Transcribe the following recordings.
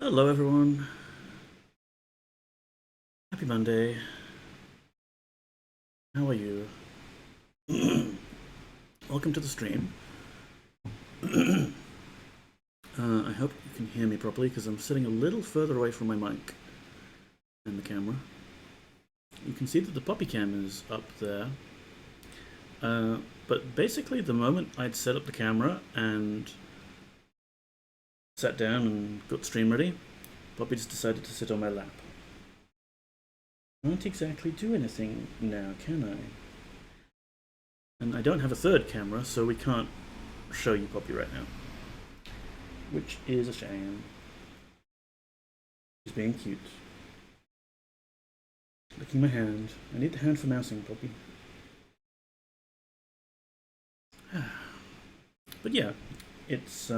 Hello everyone. Happy Monday. How are you? Welcome to the stream. I hope you can hear me properly because I'm sitting a little further away from my mic and the camera. You can see that the puppy cam is up there. But basically the moment I'd set up the camera and sat down and got the stream ready, Puppy just decided to sit on my lap. Can't exactly do anything now, can I? And I don't have a third camera, so we can't show you Poppy right now. Which is a shame. She's being cute. Licking my hand. I need the hand for mousing, Poppy. But yeah, it's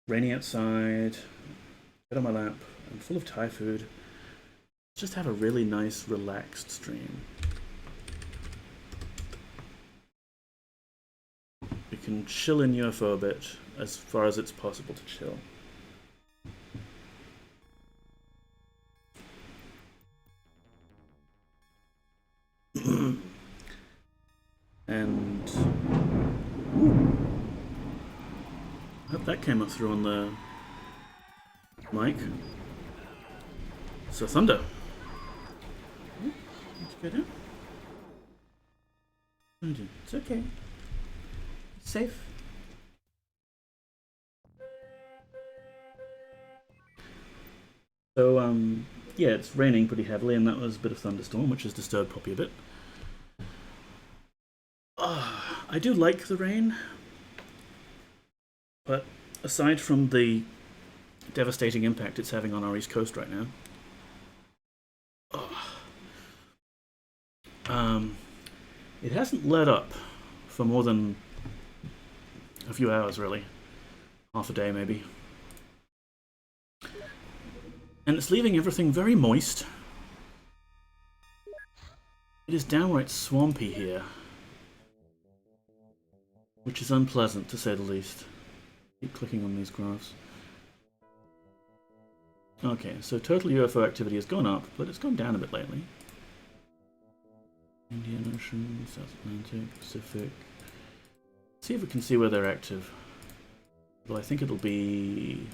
rainy outside, bed on my lap, I'm full of Thai food. Just have a really nice, relaxed stream. We can chill in UFO a bit, as far as it's possible to chill. And I hope that came up through on the mic. So thunder. Let's go down. It's okay. It's safe. So yeah, it's raining pretty heavily, and that was a bit of thunderstorm, which has disturbed Poppy a bit. I do like the rain, but aside from the devastating impact it's having on our east coast right now, it hasn't let up for more than a few hours, really. Half a day, maybe. And it's leaving everything very moist. It is downright swampy here, which is unpleasant, to say the least. Keep clicking on these graphs. Okay, so total UFO activity has gone up, but it's gone down a bit lately. Indian Ocean, South Atlantic, Pacific. Let's see if we can see where they're active. Well, I think it'll be...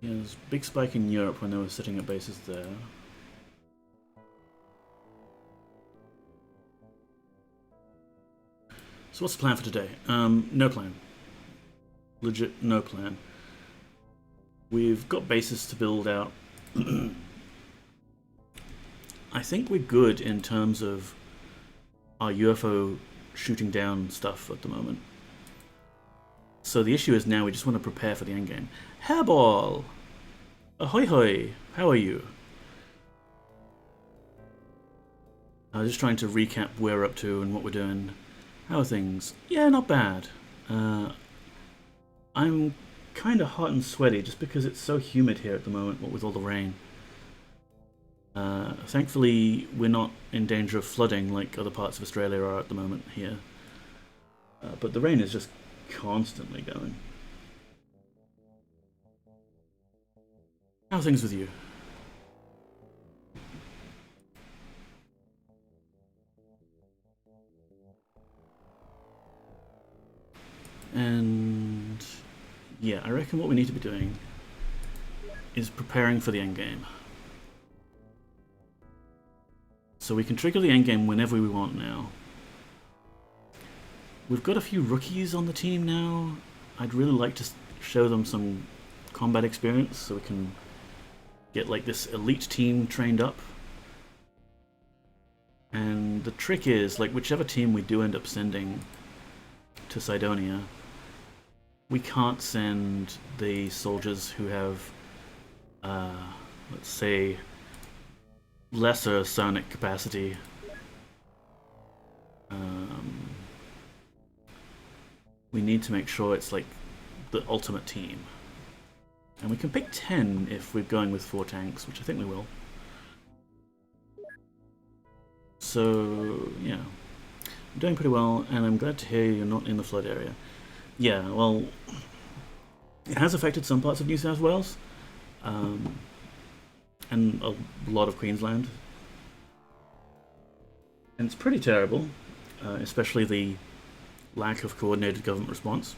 Yeah, there's a big spike in Europe when they were setting up bases there. So what's the plan for today? No plan. Legit no plan. We've got bases to build out. I think we're good in terms of our UFO shooting down stuff at the moment. So the issue is now we just want to prepare for the endgame. Hairball! Ahoy hoy! How are you? I was just trying to recap where we're up to and what we're doing. How are things? Yeah, not bad. I'm kind of hot and sweaty just because it's so humid here at the moment, what with all the rain. Thankfully, we're not in danger of flooding like other parts of Australia are at the moment here. But the rain is just constantly going. How are things with you? And yeah, I reckon what we need to be doing is preparing for the endgame. So we can trigger the endgame whenever we want now. We've got a few rookies on the team now. I'd really like to show them some combat experience so we can get like this elite team trained up. And the trick is, like, whichever team we do end up sending to Cydonia, we can't send the soldiers who have, let's say, lesser sonic capacity. We need to make sure it's like the ultimate team. And we can pick 10 if we're going with 4 tanks, which I think we will. So, yeah. I'm doing pretty well, and I'm glad to hear you're not in the flood area. Yeah, well, It has affected some parts of New South Wales, um, and a lot of Queensland. And it's pretty terrible, especially the lack of coordinated government response.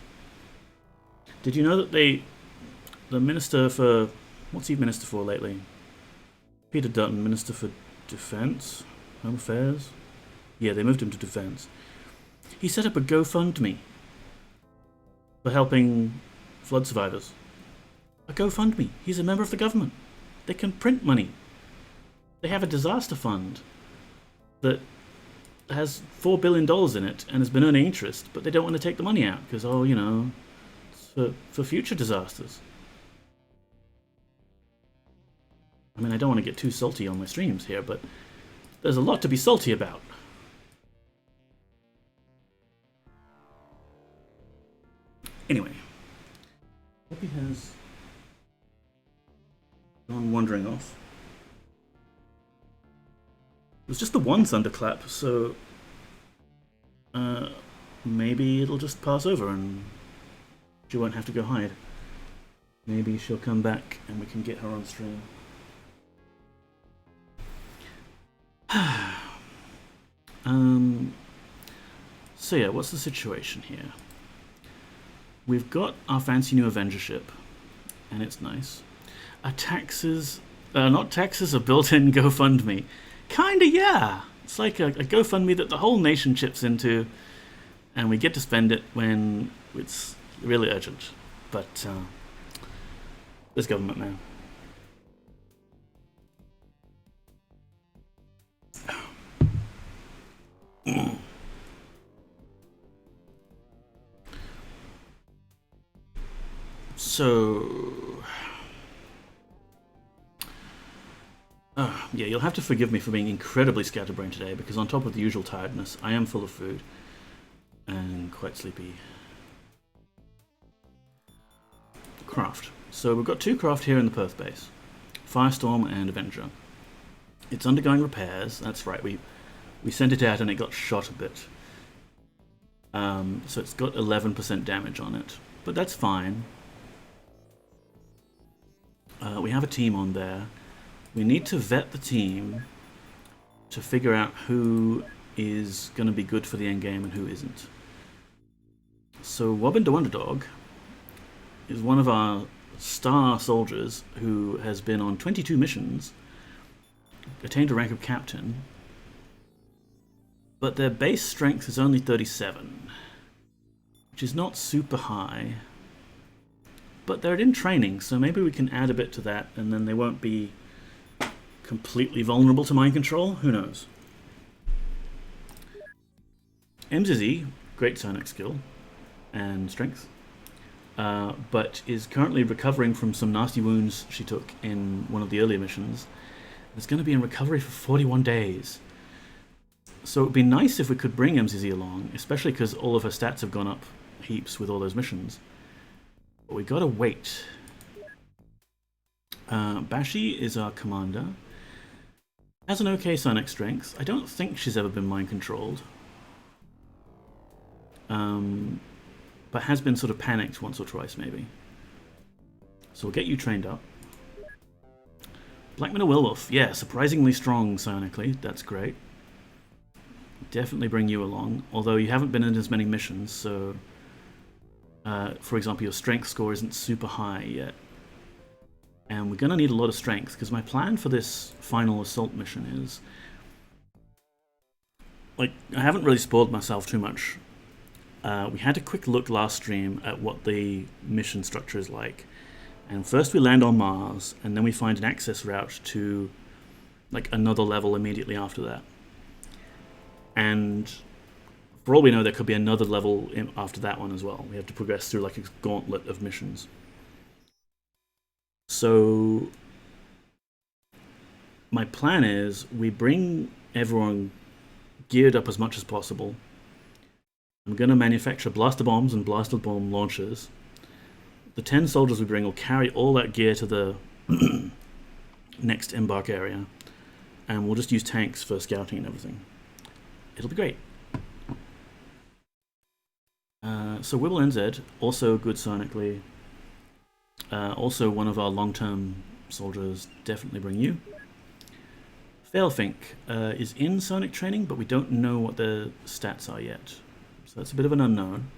Did you know that the Minister for, what's he Minister for lately? Peter Dutton, Minister for Defence, Home Affairs? Yeah, they moved him to Defence. He set up a GoFundMe for helping flood survivors. A GoFundMe. He's a member of the government. They can print money. They have a disaster fund that has $4 billion in it and has been earning interest, but they don't want to take the money out because, oh, you know, it's for future disasters. I mean, I don't want to get too salty on my streams here, but there's a lot to be salty about. Anyway, Poppy has gone wandering off. It was just the one thunderclap, so maybe it'll just pass over and she won't have to go hide. Maybe she'll come back and we can get her on stream. So yeah, what's the situation here? We've got our fancy new Avenger ship, and it's nice. Not taxes, a built-in GoFundMe. Kinda, yeah. It's like a GoFundMe that the whole nation chips into, and we get to spend it when it's really urgent. But there's government now. So, yeah, you'll have to forgive me for being incredibly scatterbrained today, because on top of the usual tiredness, I am full of food and quite sleepy. Craft. So we've got two craft here in the Perth base, Firestorm and Avenger. It's undergoing repairs. That's right. We sent it out and it got shot a bit. So it's got 11% damage on it, but that's fine. We have a team on there. We need to vet the team to figure out who is going to be good for the end game and who isn't. So Wobbin the Wonderdog is one of our star soldiers who has been on 22 missions, attained a rank of captain, but their base strength is only 37, which is not super high. But they're in training, so maybe we can add a bit to that, and then they won't be completely vulnerable to mind control. Who knows? MZZ, great psionic skill and strength, but is currently recovering from some nasty wounds she took in one of the earlier missions. It's going to be in recovery for 41 days. So it would be nice if we could bring MZZ along, especially because all of her stats have gone up heaps with all those missions. But we gotta wait. Bashi is our commander. Has an okay psionic strength. I don't think she's ever been mind controlled. But has been sort of panicked once or twice, maybe. So we'll get you trained up. Blackman Wilwolf, yeah, surprisingly strong psionically. That's great. Definitely bring you along, although you haven't been in as many missions, so for example, your strength score isn't super high yet. And we're going to need a lot of strength, because my plan for this final assault mission is, like, I haven't really spoiled myself too much. We had a quick look last stream at what the mission structure is like. And first we land on Mars, and then we find an access route to, like, another level immediately after that. And for all we know, there could be another level after that one as well. We have to progress through like a gauntlet of missions. So my plan is we bring everyone geared up as much as possible. I'm going to manufacture blaster bombs and blaster bomb launchers. The 10 soldiers we bring will carry all that gear to the next embark area, and we'll just use tanks for scouting and everything. It'll be great. So Wibble NZ, also good psionically. Also, one of our long-term soldiers definitely bring you. Failfink is in Sonic training, but we don't know what the stats are yet. So that's a bit of an unknown.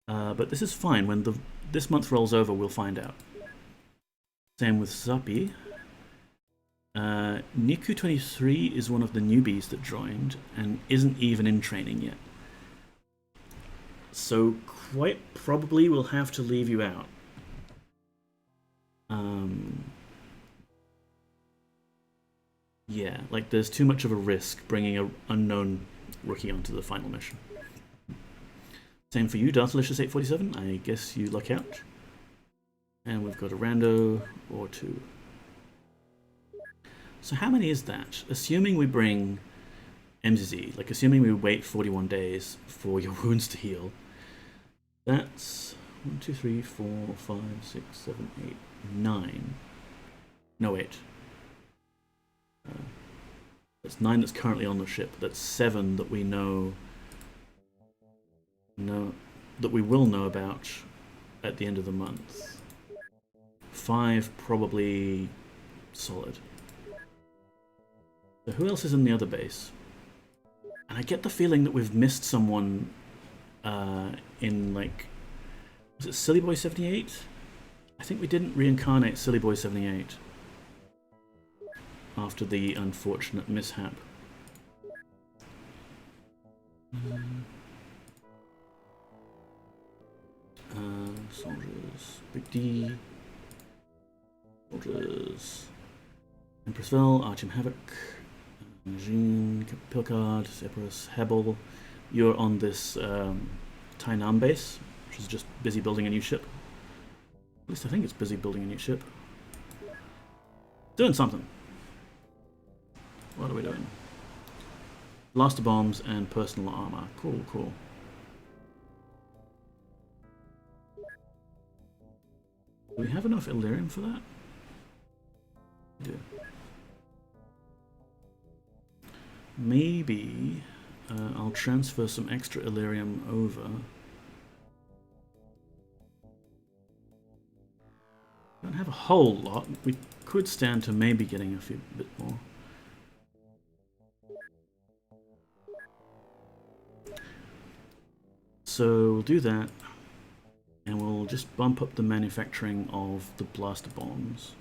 But this is fine. When this month rolls over, we'll find out. Same with Zapi. Niku23 is one of the newbies that joined and isn't even in training yet. So quite probably we'll have to leave you out. Yeah, like there's too much of a risk bringing an unknown rookie onto the final mission. Same for you, Darthalicious847. I guess you luck out. And we've got a rando or two. So how many is that? Assuming we bring MZZ, like assuming we wait 41 days for your wounds to heal, that's 1, 2, 3, 4, 5, 6, 7, 8, 9. No, 8. That's 9 that's currently on the ship. That's 7 that we know that we will know about at the end of the month. 5 probably solid. So who else is in the other base? And I get the feeling that we've missed someone in, like, was it Silly Boy 78? I think we didn't reincarnate Silly Boy 78 after the unfortunate mishap. Soldiers, Big D, soldiers, Empressville, Archim Havoc, Jean, Pilcard, Separus, Hebel. You're on this Tainam base, which is just busy building a new ship. At least I think it's busy building a new ship. Doing something. What are we doing? Blaster bombs and personal armor. Cool, cool. Do we have enough Illyrium for that? We do. Maybe I'll transfer some extra Illyrium over. Don't have a whole lot. We could stand to maybe getting a bit more. So we'll do that, and we'll just bump up the manufacturing of the blaster bombs.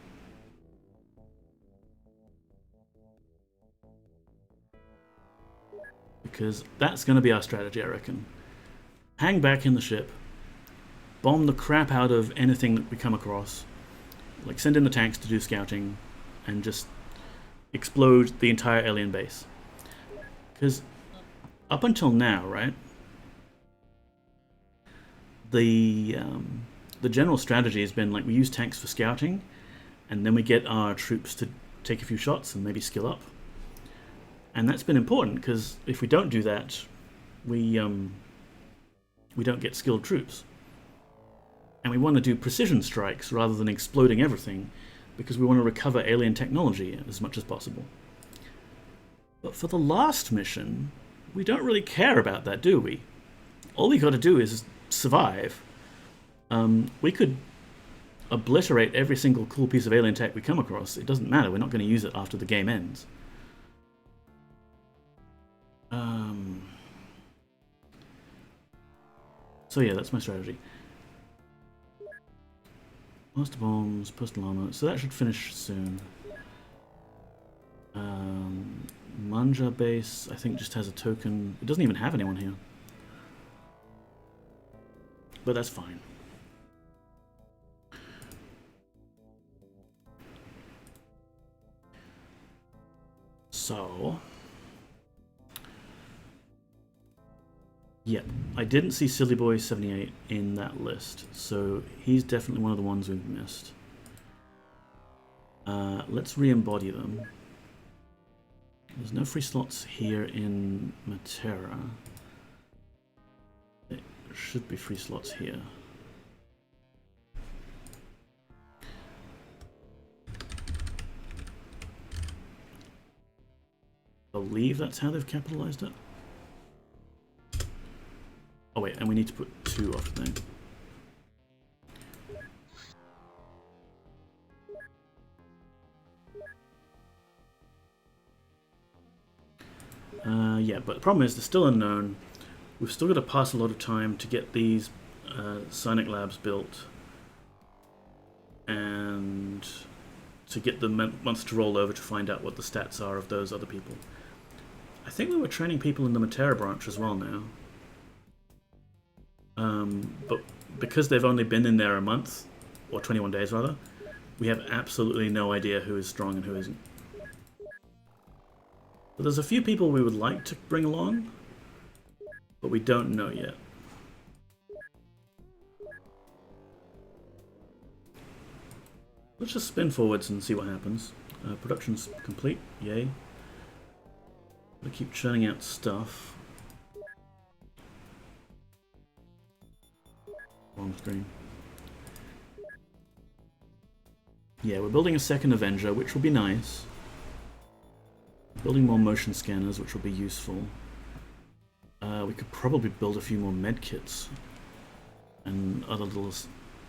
Because that's going to be our strategy, I reckon. Hang back in the ship, bomb the crap out of anything that we come across, like send in the tanks to do scouting, and just explode the entire alien base. Because up until now, right, the general strategy has been like we use tanks for scouting, and then we get our troops to take a few shots and maybe skill up. And that's been important because if we don't do that, we don't get skilled troops. And we want to do precision strikes rather than exploding everything because we want to recover alien technology as much as possible. But for the last mission, we don't really care about that, do we? All we got to do is survive. We could obliterate every single cool piece of alien tech we come across. It doesn't matter. We're not going to use it after the game ends. So yeah, that's my strategy. Master bombs, personal armor. So that should finish soon. Manja base, I think, just has a token. It doesn't even have anyone here. But that's fine. So, yeah, I didn't see Silly Boy 78 in that list, so he's definitely one of the ones we've missed. Let's re-embody them. There's no free slots here in Matera. There should be free slots here. I believe that's how they've capitalized it. Oh wait, and we need to put 2 after that. Yeah, but the problem is they're still unknown. We've still got to pass a lot of time to get these psionic labs built and to get the months to roll over to find out what the stats are of those other people. I think we were training people in the Matera branch as well now. But because they've only been in there a month, or 21 days rather, we have absolutely no idea who is strong and who isn't. But there's a few people we would like to bring along, but we don't know yet. Let's just spin forwards and see what happens. Production's complete, yay. We'll keep churning out stuff. Wrong screen. Yeah, we're building a second Avenger, which will be nice. Building more motion scanners, which will be useful. We could probably build a few more med kits and other little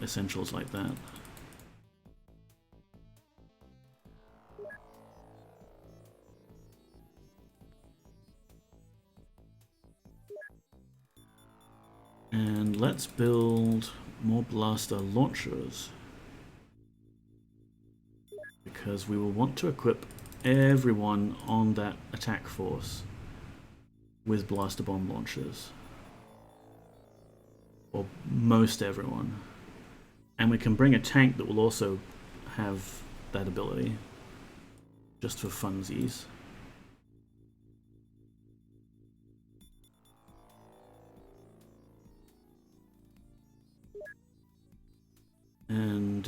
essentials like that. And let's build more blaster launchers, because we will want to equip everyone on that attack force with blaster bomb launchers, or most everyone. And we can bring a tank that will also have that ability, just for funsies. And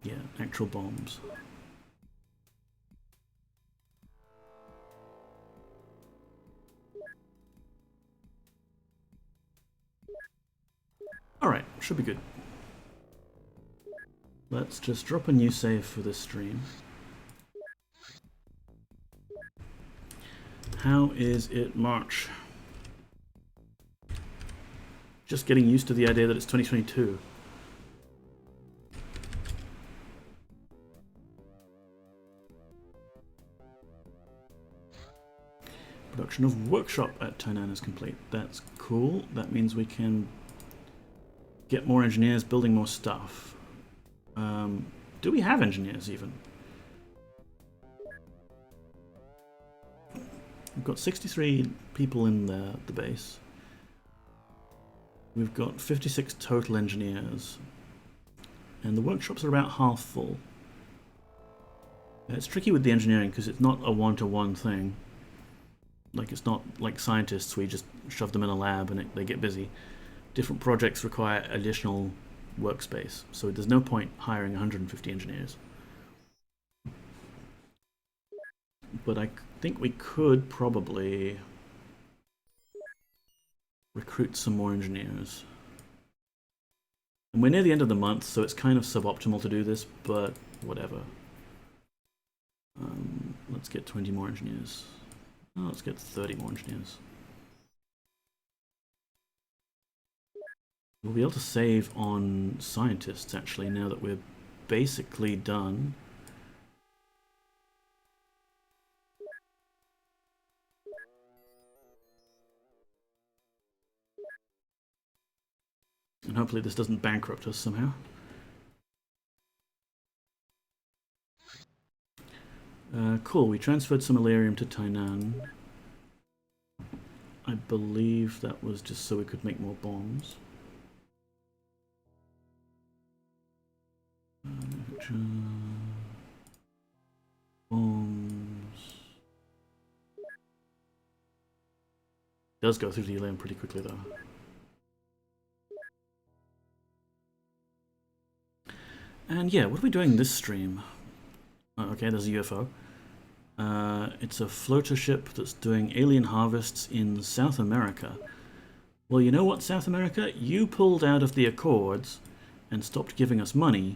yeah, actual bombs. Alright, should be good. Let's just drop a new save for this stream. How is it March? Just getting used to the idea that it's 2022. Production of workshop at Tainan is complete. That's cool. That means we can get more engineers building more stuff. Do we have engineers even? We've got 63 people in the base. We've got 56 total engineers. And the workshops are about half full. It's tricky with the engineering because it's not a one-to-one thing. Like, it's not like scientists, we just shove them in a lab and they get busy. Different projects require additional workspace, so there's no point hiring 150 engineers. But I think we could probably recruit some more engineers. And we're near the end of the month, so it's kind of suboptimal to do this, but whatever. Let's get 20 more engineers. Oh, let's get 30 more engineers. We'll be able to save on scientists, actually, now that we're basically done. And hopefully this doesn't bankrupt us somehow. Cool, we transferred some Illyrium to Tainan. I believe that was just so we could make more bombs. Bombs. Does go through the Illyrium pretty quickly though. And yeah, what are we doing this stream? Oh, okay, there's a UFO. It's a floater ship that's doing alien harvests in South America. Well, you know what, South America? You pulled out of the Accords and stopped giving us money.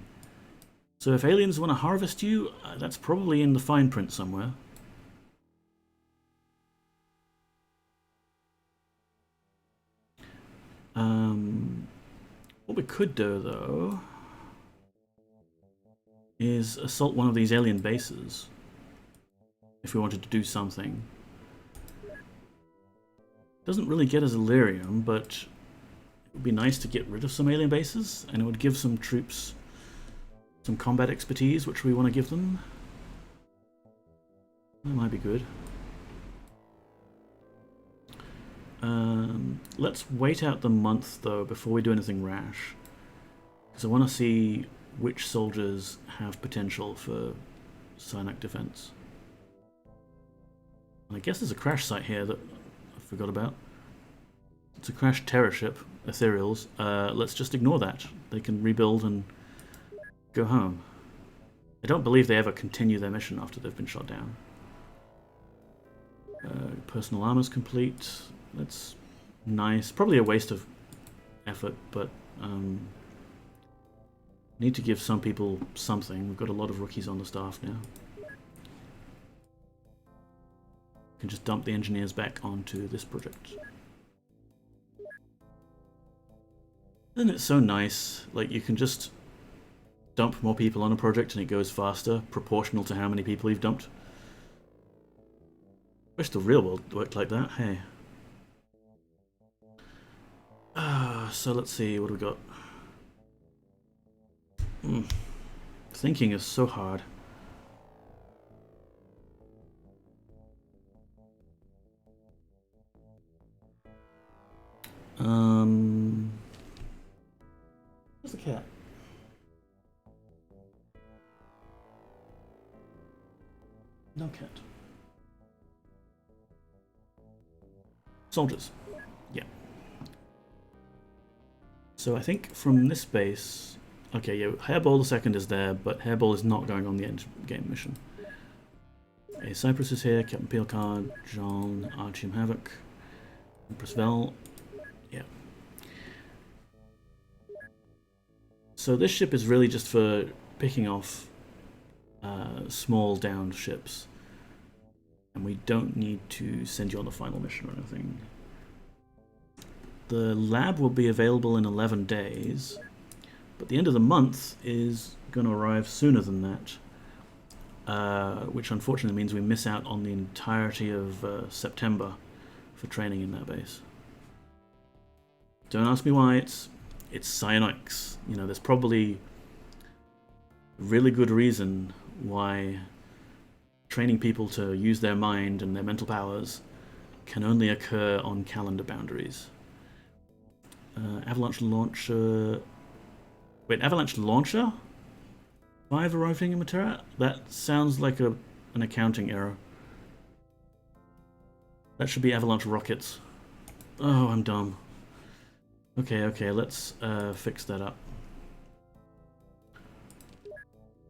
So if aliens want to harvest you, that's probably in the fine print somewhere. What we could do, though, is assault one of these alien bases. if we wanted to do something. Doesn't really get us Illyrium, but it would be nice to get rid of some alien bases, and it would give some troops some combat expertise, which we want to give them. That might be good. Let's wait out the month, though, before we do anything rash. Because I want to see which soldiers have potential for Cynac defense. And I guess there's a crash site here that I forgot about. It's a crashed terror ship, Ethereals. Let's just ignore that. They can rebuild and go home. I don't believe they ever continue their mission after they've been shot down. Personal armor's complete. That's nice. Probably a waste of effort, but need to give some people something. We've got a lot of rookies on the staff now. Can just dump the engineers back onto this project. And it's so nice. Like, you can just dump more people on a project and it goes faster, proportional to how many people you've dumped. Wish the real world worked like that, hey. So let's see, what do we got? Thinking is so hard. Where's the cat? No cat. Soldiers. Yeah. So I think from this base... Okay, yeah, Hairball the second is there, but Hairball is not going on the end game mission. Okay, Cyprus is here, Captain Peelcard, Jean, Archium Havoc, Empress Vel. Yeah. So this ship is really just for picking off small downed ships. And we don't need to send you on the final mission or anything. The lab will be available in 11 days, but the end of the month is going to arrive sooner than that, which unfortunately means we miss out on the entirety of September for training in that base. Don't ask me why, it's psionics. You know, there's probably a really good reason why training people to use their mind and their mental powers can only occur on calendar boundaries. Avalanche Launcher... Wait, Avalanche Launcher? 5 arriving in Matera? That sounds like an accounting error. That should be Avalanche Rockets. Oh, I'm dumb. Okay, let's fix that up.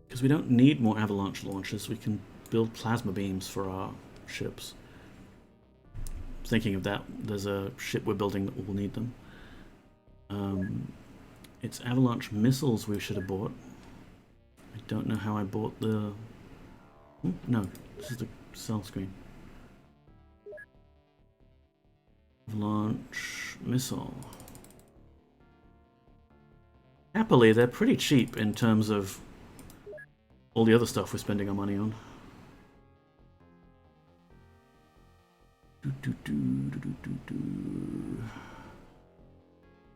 Because we don't need more Avalanche Launchers, we can build plasma beams for our ships. Thinking of that, there's a ship we're building that will need them. It's Avalanche missiles we should have bought. I don't know how I bought the... No, this is the cell screen. Avalanche missile. Happily, they're pretty cheap in terms of all the other stuff we're spending our money on.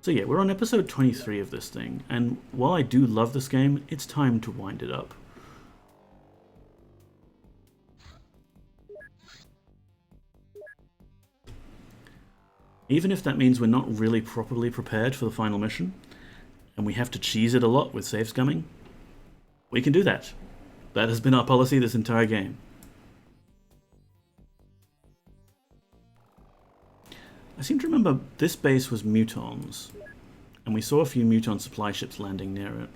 So yeah, we're on episode 23 of this thing, and while I do love this game, it's time to wind it up. Even if that means we're not really properly prepared for the final mission, and we have to cheese it a lot with save scumming, we can do that. That has been our policy this entire game. I seem to remember this base was Mutons, and we saw a few Muton supply ships landing near it,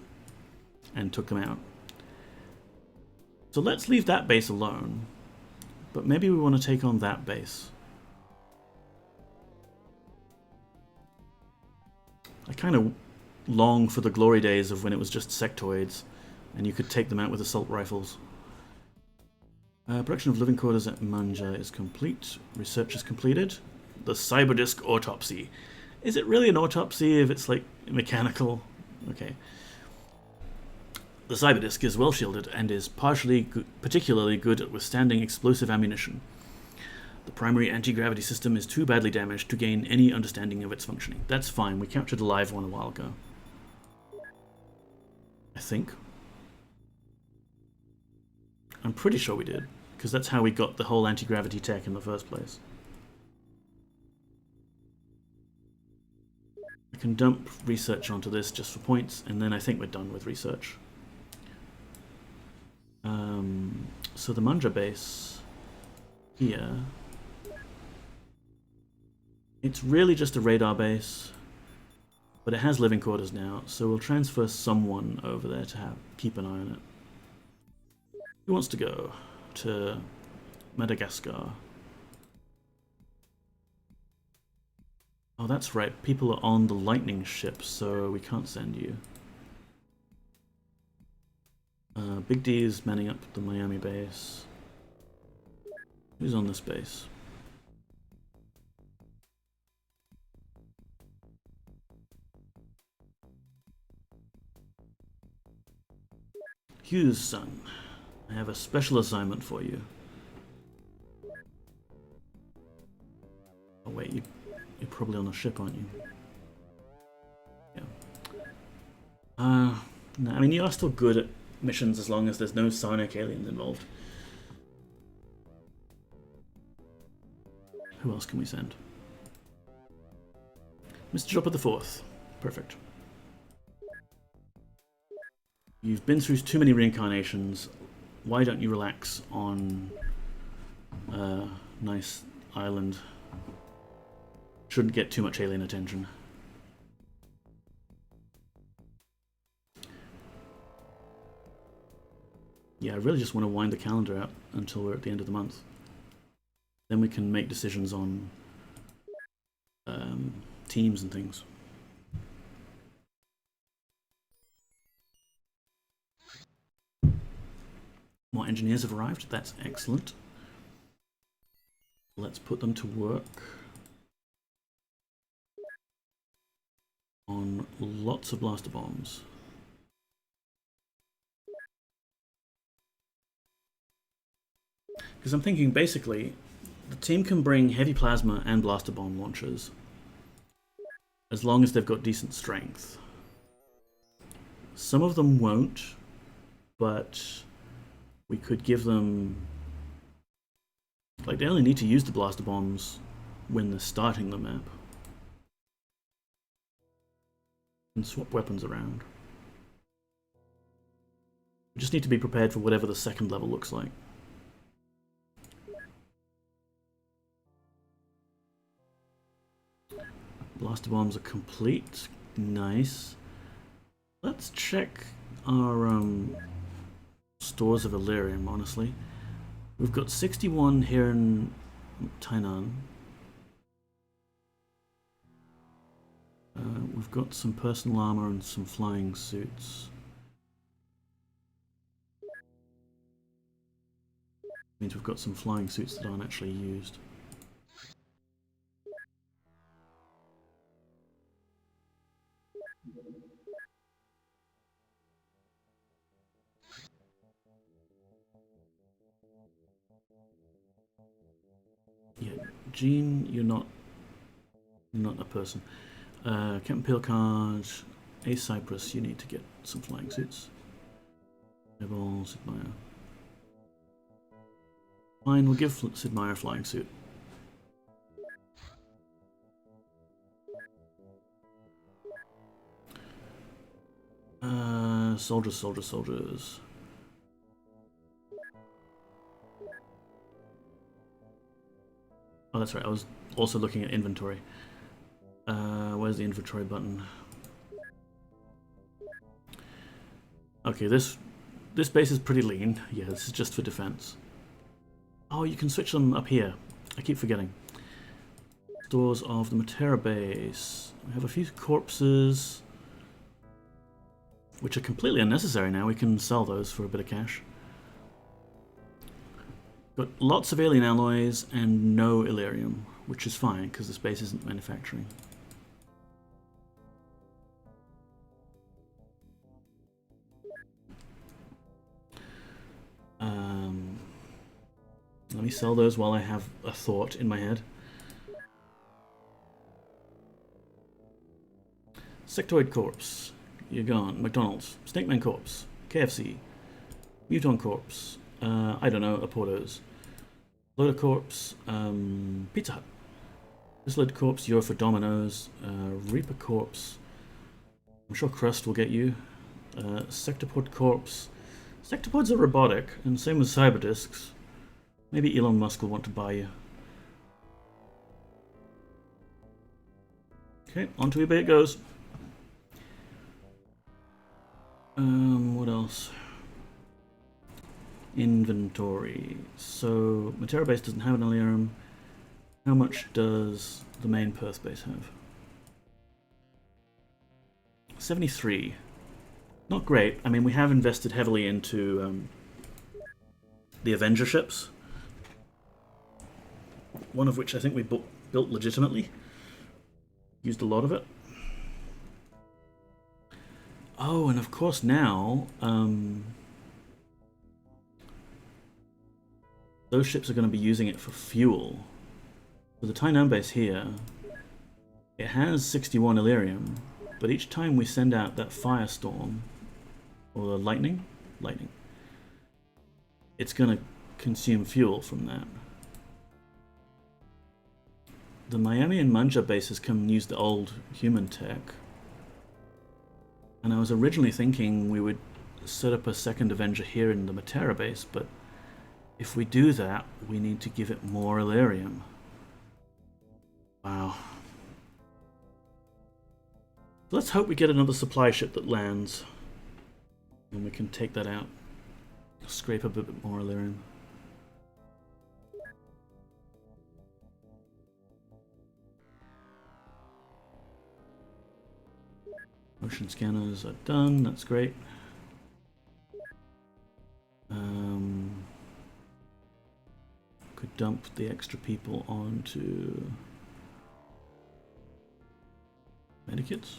and took them out. So let's leave that base alone, but maybe we want to take on that base. I kind of long for the glory days of when it was just sectoids, and you could take them out with assault rifles. Production of living quarters at Manja is complete. Research is completed. The Cyberdisk autopsy. Is it really an autopsy if it's like mechanical? Okay. The cyberdisk is well shielded and is particularly good at withstanding explosive ammunition. The primary anti-gravity system is too badly damaged to gain any understanding of its functioning. That's fine, we captured a live one a while ago. I think. I'm pretty sure we did, because that's how we got the whole anti-gravity tech in the first place. I can dump research onto this just for points, and then I think we're done with research. So the Manja base here, it's really just a radar base, but it has living quarters now, so we'll transfer someone over there to keep an eye on it. Who wants to go to Madagascar? Oh, that's right, people are on the Lightning ship, so we can't send you. Big D is manning up the Miami base. Who's on this base? Hughes, son, I have a special assignment for you. Oh wait, you're probably on the ship, aren't you? Yeah. No, I mean, you are still good at missions as long as there's no psionic aliens involved. Who else can we send? Mr. Chopper the Fourth. Perfect. You've been through too many reincarnations. Why don't you relax on a nice island? Shouldn't get too much alien attention. Yeah, I really just want to wind the calendar out until we're at the end of the month. Then we can make decisions on teams and things. More engineers have arrived. That's excellent. Let's put them to work on lots of blaster bombs. Because I'm thinking basically the team can bring heavy plasma and blaster bomb launchers as long as they've got decent strength. Some of them won't, but we could give them, like, they only need to use the blaster bombs when they're starting the map. And swap weapons around. We just need to be prepared for whatever the second level looks like. Blaster bombs are complete. Nice. Let's check our stores of Illyrium, honestly. We've got 61 here in Tainan. We've got some personal armor and some flying suits. Means we've got some flying suits that aren't actually used. Yeah, Gene, you're not a person. Captain Pilcard, A Cyprus, you need to get some flying suits. Rebel, Sid Meier. Fine, we'll give Sid Meier a flying suit. Soldiers, soldiers, soldiers. Oh, that's right, I was also looking at inventory. Where's the inventory button? Okay, this base is pretty lean. Yeah, this is just for defense. Oh, you can switch them up here. I keep forgetting. Stores of the Matera base. We have a few corpses, which are completely unnecessary now. We can sell those for a bit of cash. Got lots of alien alloys and no Illyrium, which is fine because this base isn't manufacturing. Let me sell those while I have a thought in my head. Sectoid Corpse. You're gone. McDonald's. Snakeman Corpse. KFC. Muton Corpse. I don't know. Aportos. Loader Corpse. Pizza Hut. Chrysalid Corpse. You're for Domino's. Reaper Corpse. I'm sure Crust will get you. Sectopod Corpse. Sectopods are robotic, and same with Cyberdiscs. Maybe Elon Musk will want to buy you. Okay, on to eBay it goes. What else? Inventory. So, Matera base doesn't have an Elerium. How much does the main Perth base have? 73. Not great. I mean, we have invested heavily into the Avenger ships. One of which I think we built legitimately. Used a lot of it. Oh, and of course now, those ships are going to be using it for fuel. So the Tainan base here, it has 61 Elerium, but each time we send out that firestorm, or the lightning, it's going to consume fuel from that. The Miami and Manja bases can use the old human tech. And I was originally thinking we would set up a second Avenger here in the Matera base, but if we do that, we need to give it more Elerium. Wow. Let's hope we get another supply ship that lands. And we can take that out. Scrape a bit more Elerium. Motion scanners are done, that's great. Could dump the extra people onto medikits.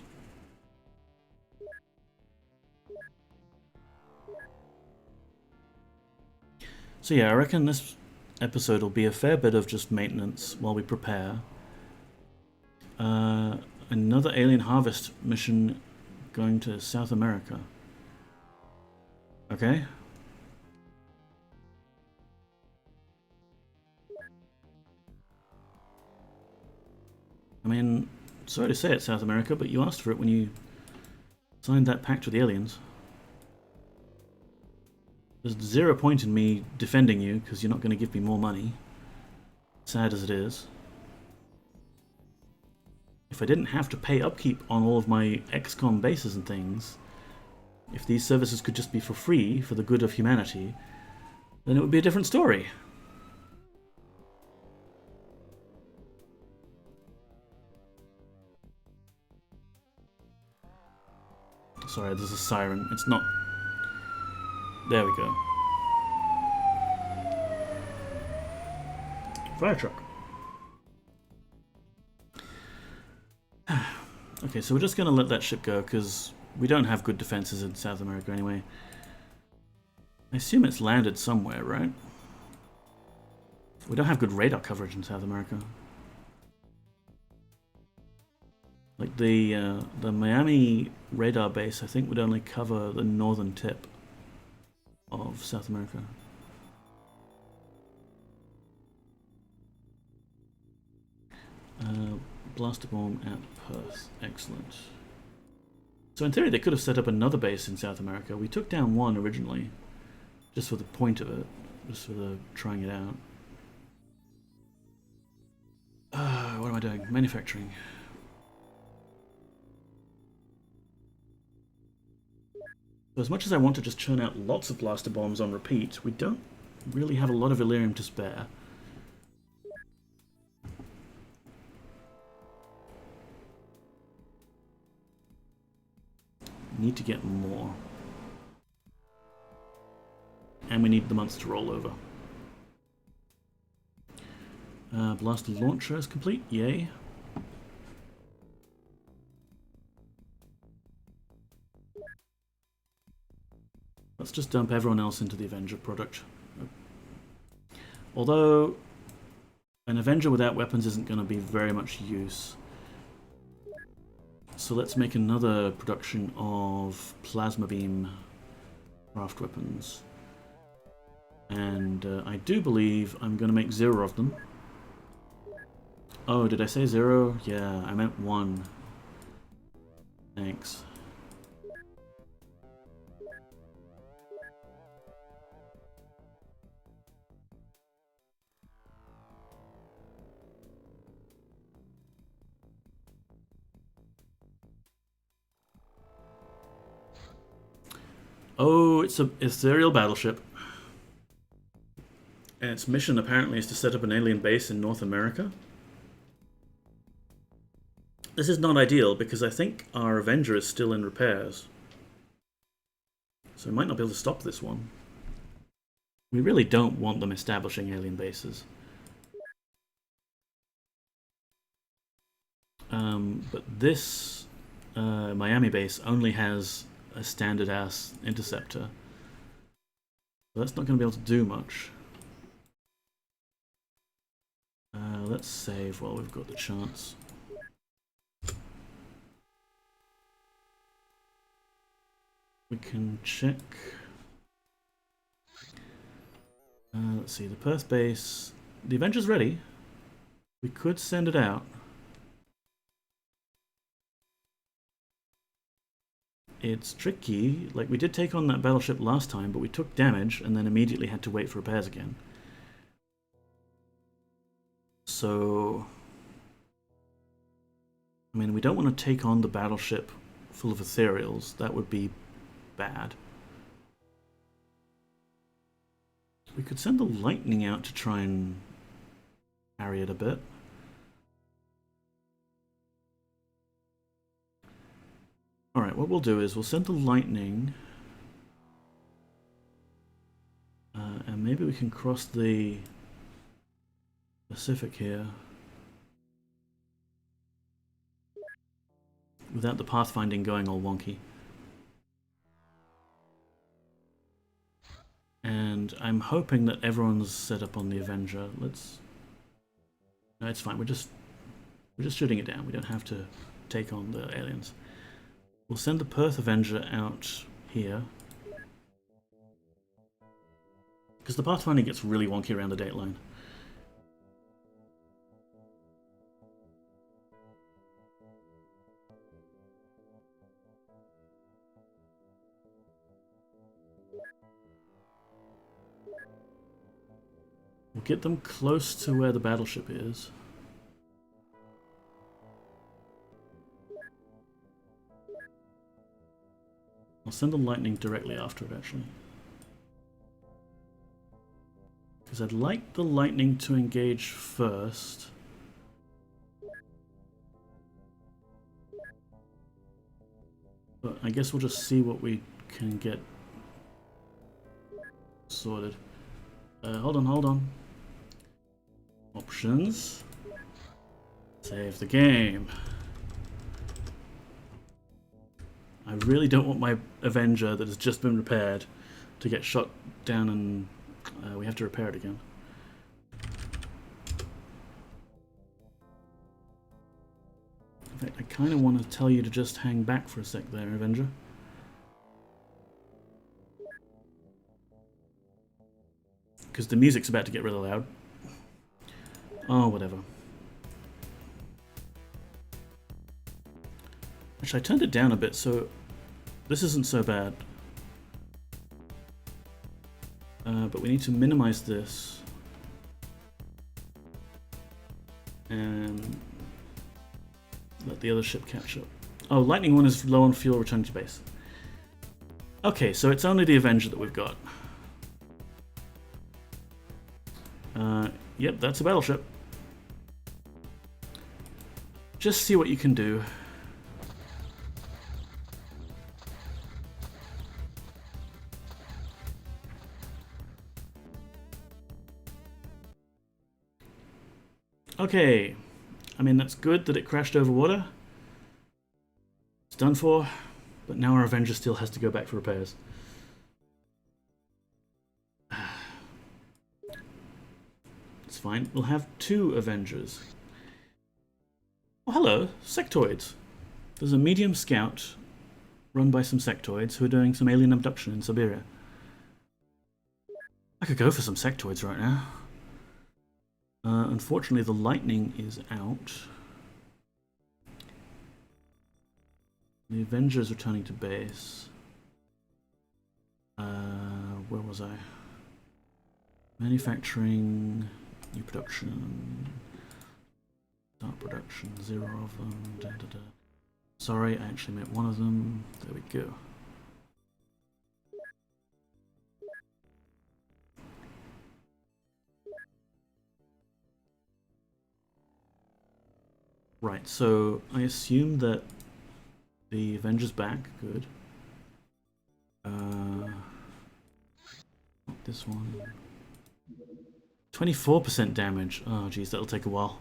So yeah, I reckon this episode will be a fair bit of just maintenance while we prepare. Another alien harvest mission going to South America. Okay. I mean, sorry to say it, South America, but you asked for it when you signed that pact with the aliens. There's zero point in me defending you, because you're not going to give me more money. Sad as it is. If I didn't have to pay upkeep on all of my XCOM bases and things, if these services could just be for free for the good of humanity, then it would be a different story. Sorry, there's a siren. It's not... There we go. Fire truck. Okay, so we're just going to let that ship go, because we don't have good defenses in South America anyway. I assume it's landed somewhere, right? We don't have good radar coverage in South America. Like the Miami radar base, I think, would only cover the northern tip of South America. Blaster bomb at Perth. Excellent. So in theory they could have set up another base in South America. We took down one originally, just for the point of it, just for the trying it out. What am I doing? Manufacturing. So as much as I want to just churn out lots of blaster bombs on repeat, we don't really have a lot of Elerium to spare. Need to get more. And we need the months to roll over. Blaster launcher is complete, yay. Let's just dump everyone else into the Avenger product. Although an Avenger without weapons isn't going to be very much use. So let's make another production of plasma beam craft weapons. And I do believe I'm going to make 0 of them. Oh, did I say 0? Yeah, I meant 1. Thanks. Oh, it's a ethereal battleship. And its mission apparently is to set up an alien base in North America. This is not ideal because I think our Avenger is still in repairs. So we might not be able to stop this one. We really don't want them establishing alien bases. But this Miami base only has a standard-ass interceptor. So that's not going to be able to do much. Let's save while we've got the chance. We can check. Let's see, the Perth base. The Avenger's ready. We could send it out. It's tricky. Like, we did take on that battleship last time, but we took damage and then immediately had to wait for repairs again. So, I mean, we don't want to take on the battleship full of ethereals. That would be bad. We could send the Lightning out to try and carry it a bit. Alright, what we'll do is we'll send the Lightning. And maybe we can cross the Pacific here without the pathfinding going all wonky. And I'm hoping that everyone's set up on the Avenger. Let's... No, it's fine. We're just shooting it down. We don't have to take on the aliens. We'll send the Perth Avenger out here. Because the pathfinding gets really wonky around the dateline. We'll get them close to where the battleship is. I'll send the Lightning directly after it, actually. Because I'd like the Lightning to engage first. But I guess we'll just see what we can get sorted. Hold on. Options. Save the game. I really don't want my Avenger that has just been repaired to get shot down and we have to repair it again. In fact, I kind of want to tell you to just hang back for a sec there, Avenger. Because the music's about to get really loud. Oh, whatever. Actually, I turned it down a bit, so this isn't so bad. But we need to minimize this. And let the other ship catch up. Oh, Lightning 1 is low on fuel, returning to base. Okay, so it's only the Avenger that we've got. Yep, that's a battleship. Just see what you can do. Okay, I mean, that's good that it crashed over water. It's done for, but now our Avenger still has to go back for repairs. It's fine. We'll have 2 Avengers. Oh, hello, sectoids. There's a medium scout run by some sectoids who are doing some alien abduction in Siberia. I could go for some sectoids right now. Unfortunately, the lightning is out. The Avengers returning to base. Where was I? Manufacturing, new production, start production, 0 of them. Da, da, da. Sorry, I actually meant 1 of them. There we go. Right, so I assume that the Avengers back, good. This one. 24% damage. Oh geez, that'll take a while.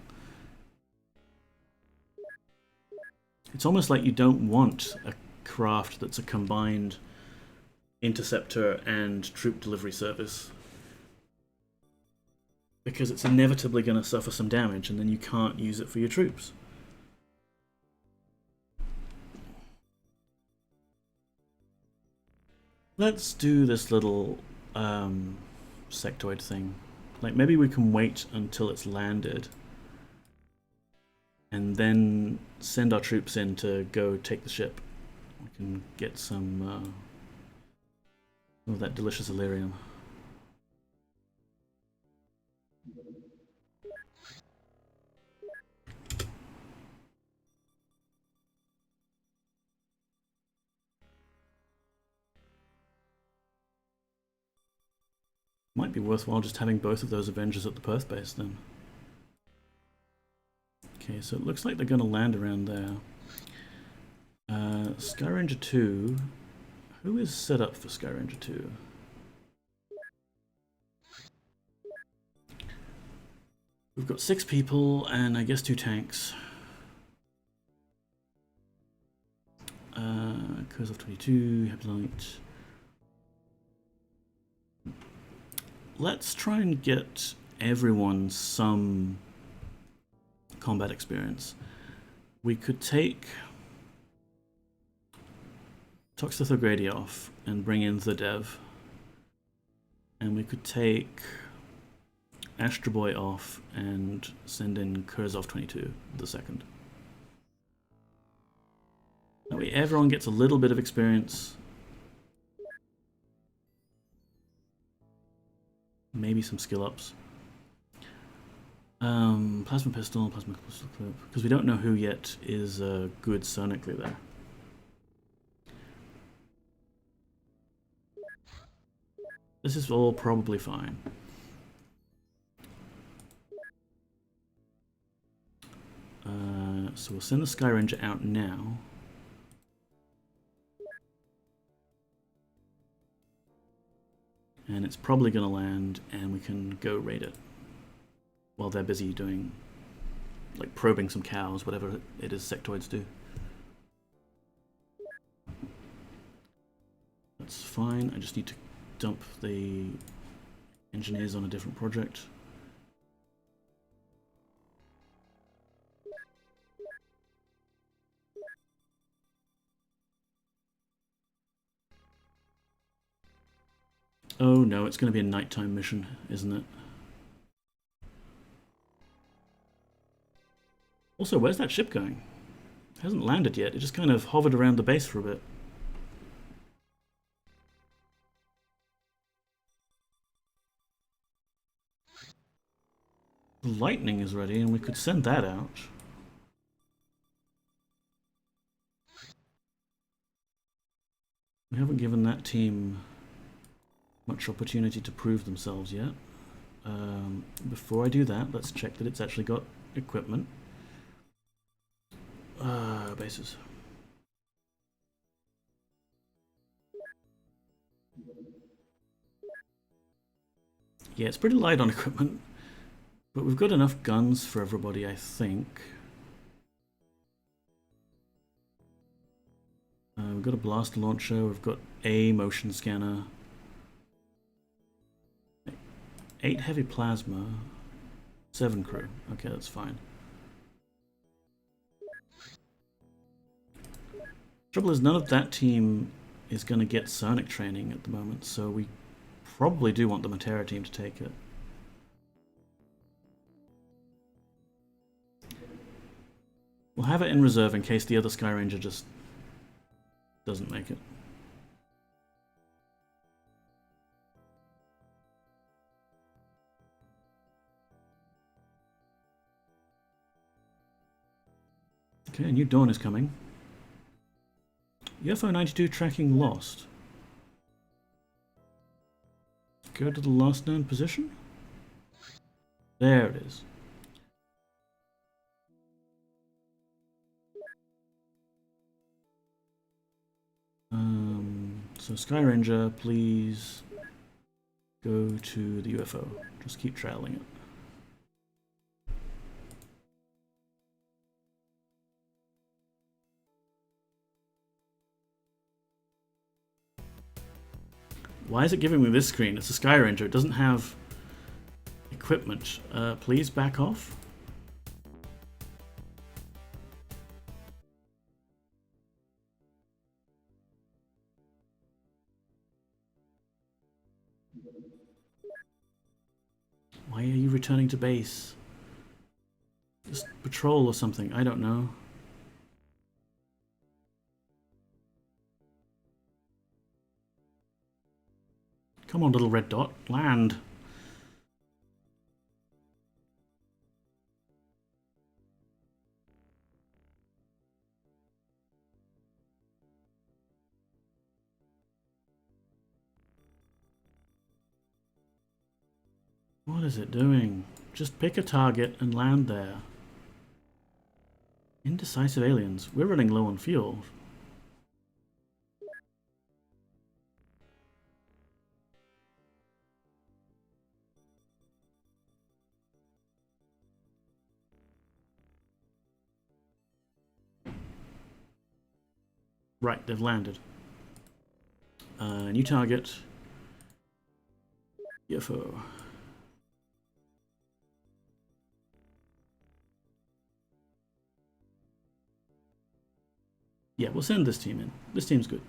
It's almost like you don't want a craft that's a combined interceptor and troop delivery service, because it's inevitably going to suffer some damage and then you can't use it for your troops. Let's do this little sectoid thing. Like, maybe we can wait until it's landed and then send our troops in to go take the ship. We can get some of that delicious Illyrium. Might be worthwhile just having both of those Avengers at the Perth base then. Okay, so it looks like they're going to land around there. Skyranger 2. Who is set up for Skyranger 2? We've got 6 people and I guess 2 tanks. Kurzov 22, Heblite. Let's try and get everyone some combat experience. We could take Toxothogrady off and bring in the Dev. And we could take Astro Boy off and send in Kurzov 22, the second. That way everyone gets a little bit of experience. Maybe some skill ups. Plasma pistol clip, because we don't know who yet is good sonically there. This is all probably fine. So we'll send the Skyranger out now. And it's probably going to land, and we can go raid it while they're busy doing, like, probing some cows, whatever it is sectoids do. That's fine. I just need to dump the engineers on a different project. Oh no, it's going to be a nighttime mission, isn't it? Also, where's that ship going? It hasn't landed yet. It just kind of hovered around the base for a bit. The lightning is ready, and we could send that out. We haven't given that team much opportunity to prove themselves yet. Before I do that, let's check that it's actually got equipment. Bases. Yeah, it's pretty light on equipment, but we've got enough guns for everybody, I think. We've got a blaster launcher, we've got a motion scanner, 8 heavy plasma, 7 crew. Okay, that's fine. Trouble is, none of that team is going to get sonic training at the moment, so we probably do want the Matera team to take it. We'll have it in reserve in case the other Sky Ranger just doesn't make it. Okay, a new dawn is coming. UFO 92 tracking lost. Go to the last known position. There it is. So Sky Ranger, please go to the UFO. Just keep trailing it. Why is it giving me this screen? It's a Sky Ranger. It doesn't have equipment. Please back off. Why are you returning to base? Just patrol or something. I don't know. Come on, little red dot. Land. What is it doing? Just pick a target and land there. Indecisive aliens. We're running low on fuel. Right, they've landed. New target. UFO. Yeah, we'll send this team in. This team's good.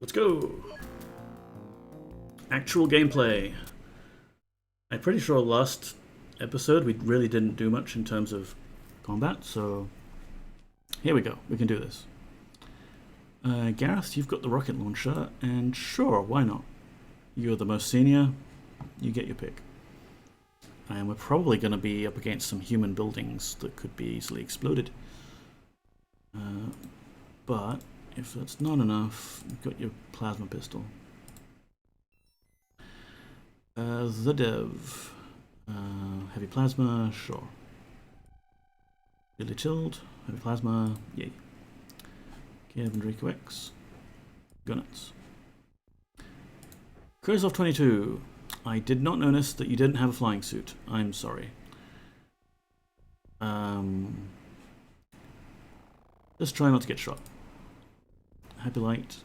Let's go! Actual gameplay. I'm pretty sure last episode we really didn't do much in terms of combat, so here we go. We can do this. Gareth, you've got the rocket launcher, and sure, why not? You're the most senior, you get your pick. And we're probably going to be up against some human buildings that could be easily exploded. But if that's not enough, you've got your plasma pistol. The Dev. Heavy plasma, sure. Really chilled, heavy plasma, yay. Kev and Rico X. Gunnets. Kurzov 22. I did not notice that you didn't have a flying suit. I'm sorry. Just try not to get shot. Happy Light,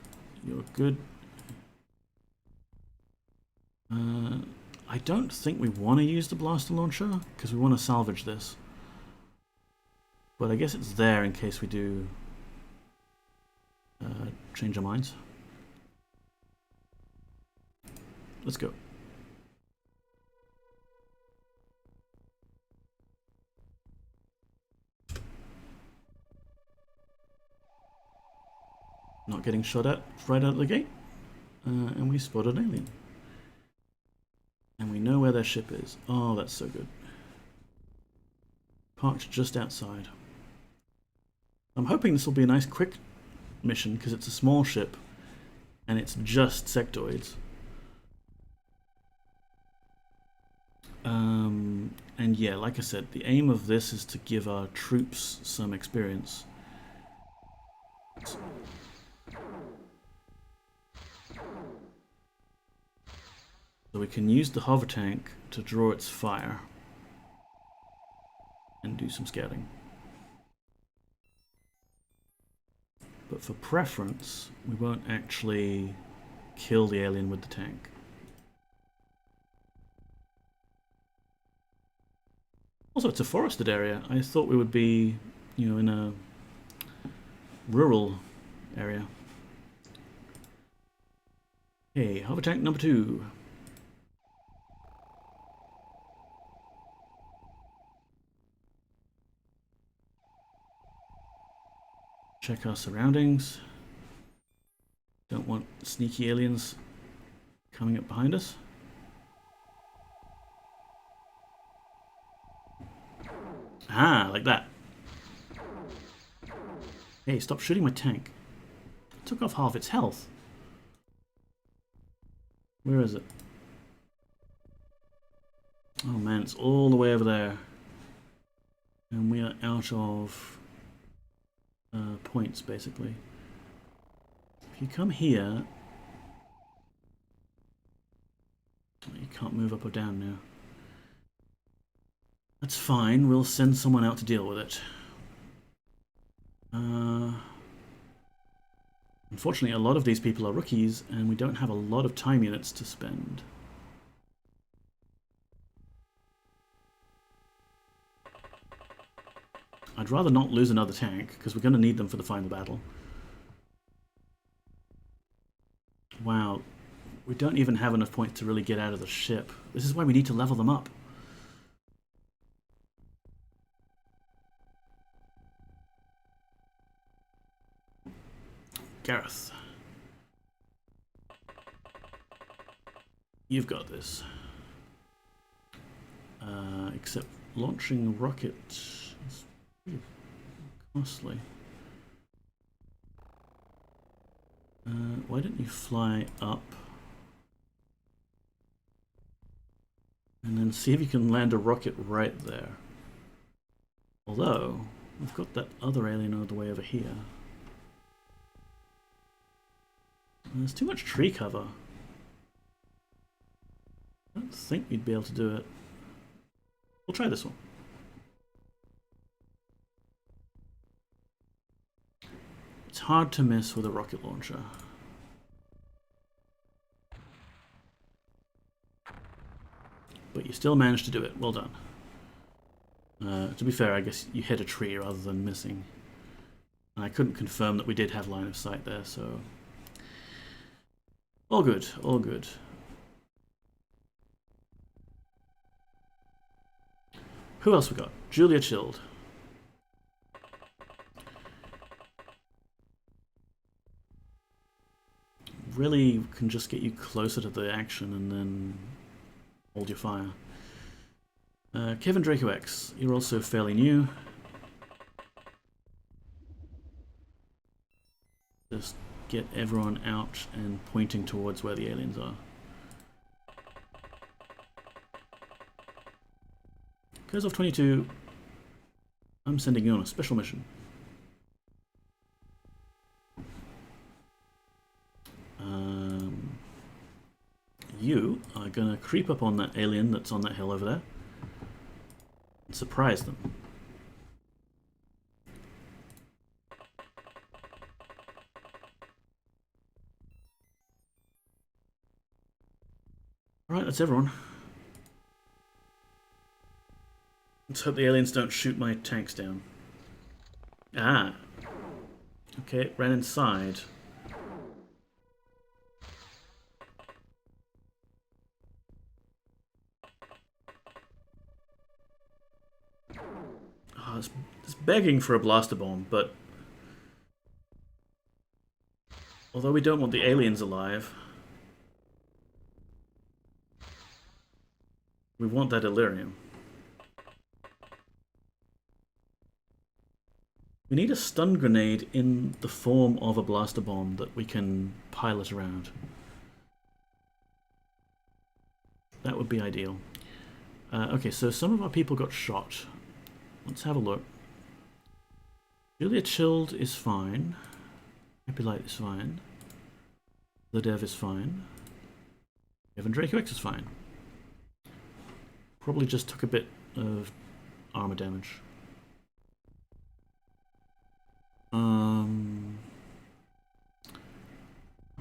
you're good. I don't think we want to use the blaster launcher because we want to salvage this. But I guess it's there in case we do change our minds. Let's go. Not getting shot at right out of the gate. And we spotted an alien. And we know where their ship is. Oh, that's so good. Parked just outside. I'm hoping this will be a nice quick mission because it's a small ship and it's just sectoids. And yeah, like I said, the aim of this is to give our troops some experience. So we can use the hover tank to draw its fire and do some scouting. But for preference, we won't actually kill the alien with the tank. Also, it's a forested area. I thought we would be, you know, in a rural area. Okay, hover tank number 2. Check our surroundings. Don't want sneaky aliens coming up behind us. Ah, like that. Hey, stop shooting my tank. It took off half its health. Where is it? Oh man, it's all the way over there. And we are out of points, basically. If you come here... You can't move up or down now. That's fine, we'll send someone out to deal with it. Unfortunately, a lot of these people are rookies, and we don't have a lot of time units to spend. I'd rather not lose another tank, because we're going to need them for the final battle. Wow, we don't even have enough points to really get out of the ship. This is why we need to level them up. Gareth. You've got this. Except launching rockets is pretty costly. Why don't you fly up and then see if you can land a rocket right there. Although, we've got that other alien all the way over here. And there's too much tree cover. I don't think we'd be able to do it. We'll try this one. It's hard to miss with a rocket launcher. But you still managed to do it. Well done. To be fair, I guess you hit a tree rather than missing. And I couldn't confirm that we did have line of sight there, so... All good, all good. Who else we got? Julia Chilled. Really can just get you closer to the action and then hold your fire. Kevin Draco X, you're also fairly new. Just get everyone out and pointing towards where the aliens are. Kozov 22, I'm sending you on a special mission. You are gonna creep up on that alien that's on that hill over there and surprise them. Alright, that's everyone. Let's hope the aliens don't shoot my tanks down. Ah. Okay, ran inside. Oh, it's begging for a blaster bomb, but... Although we don't want the aliens alive... We want that Illyrium. We need a stun grenade in the form of a blaster bomb that we can pilot around. That would be ideal. Okay, so some of our people got shot. Let's have a look. Julia Chilled is fine. Happy Light is fine. The Dev is fine. Evan Draco X is fine. Probably just took a bit of armor damage.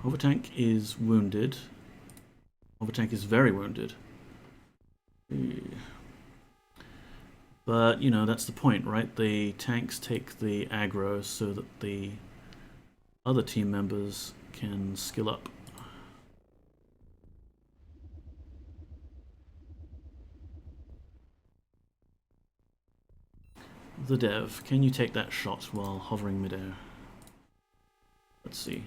Hovertank is wounded. Hovertank is very wounded. But, you know, that's the point, right? The tanks take the aggro so that the other team members can skill up. The Dev, can you take that shot while hovering midair? Let's see.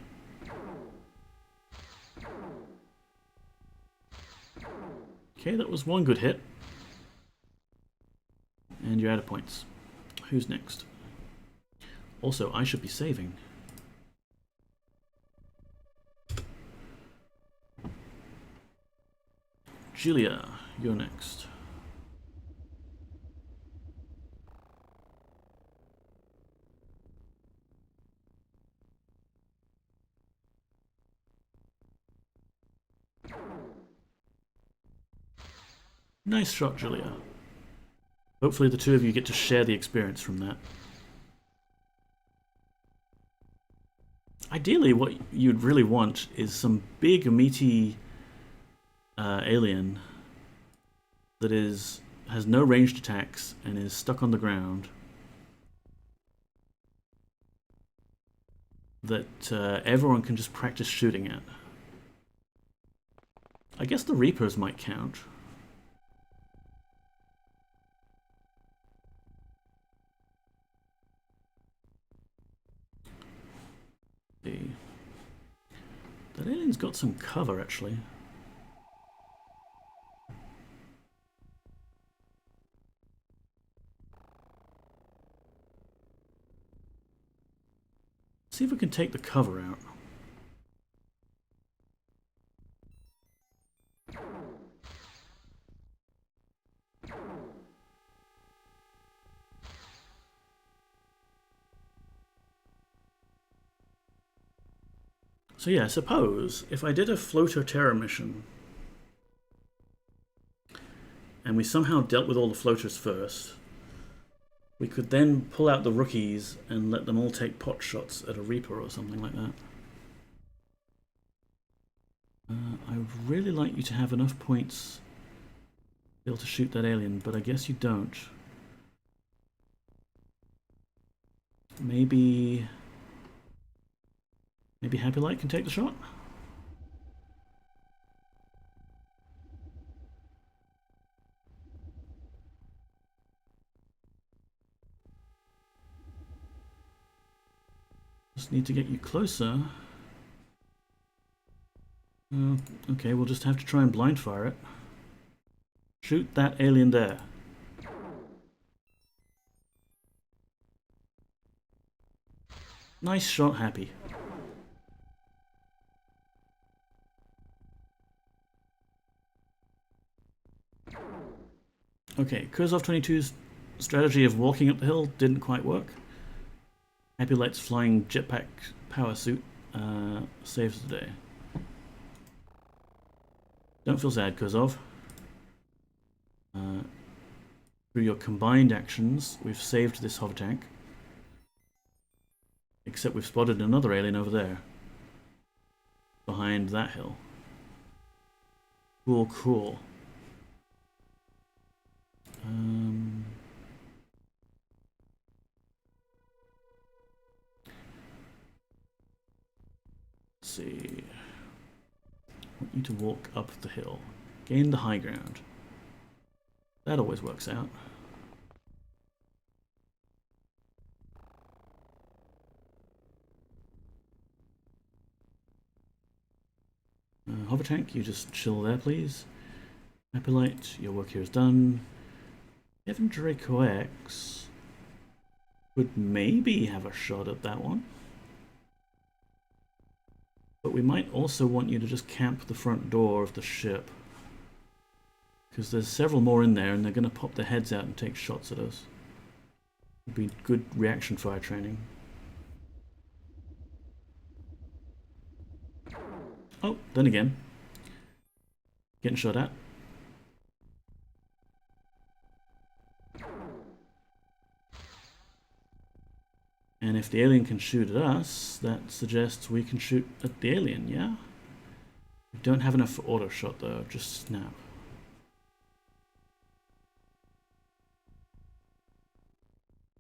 Okay, that was one good hit. And you're out of points. Who's next? Also, I should be saving. Julia, you're next. Nice shot, Julia. Hopefully the two of you get to share the experience from that. Ideally, what you'd really want is some big, meaty alien that has no ranged attacks and is stuck on the ground. That everyone can just practice shooting at. I guess the Reapers might count. That alien's got some cover, actually. See if we can take the cover out. So yeah, suppose if I did a floater terror mission and we somehow dealt with all the floaters first, we could then pull out the rookies and let them all take pot shots at a Reaper or something like that. I would really like you to have enough points to be able to shoot that alien, but I guess you don't. Maybe Happy Light can take the shot? Just need to get you closer. Okay, we'll just have to try and blind fire it. Shoot that alien there. Nice shot, Happy. Okay, Kurzov 22's strategy of walking up the hill didn't quite work. Happy Light's flying jetpack power suit saves the day. Don't feel sad, Kurzov. Through your combined actions, we've saved this hover tank. Except we've spotted another alien over there. Behind that hill. Cool, cool. Let's see. I want you to walk up the hill. Gain the high ground. That always works out. Hover tank, you just chill there, please. Happy Light, your work here is done. Evan Draco X would maybe have a shot at that one. But we might also want you to just camp the front door of the ship. Because there's several more in there and they're going to pop their heads out and take shots at us. It'd be good reaction fire training. Oh, then again. Getting shot at. And if the alien can shoot at us, that suggests we can shoot at the alien, yeah? We don't have enough for auto shot though, just snap.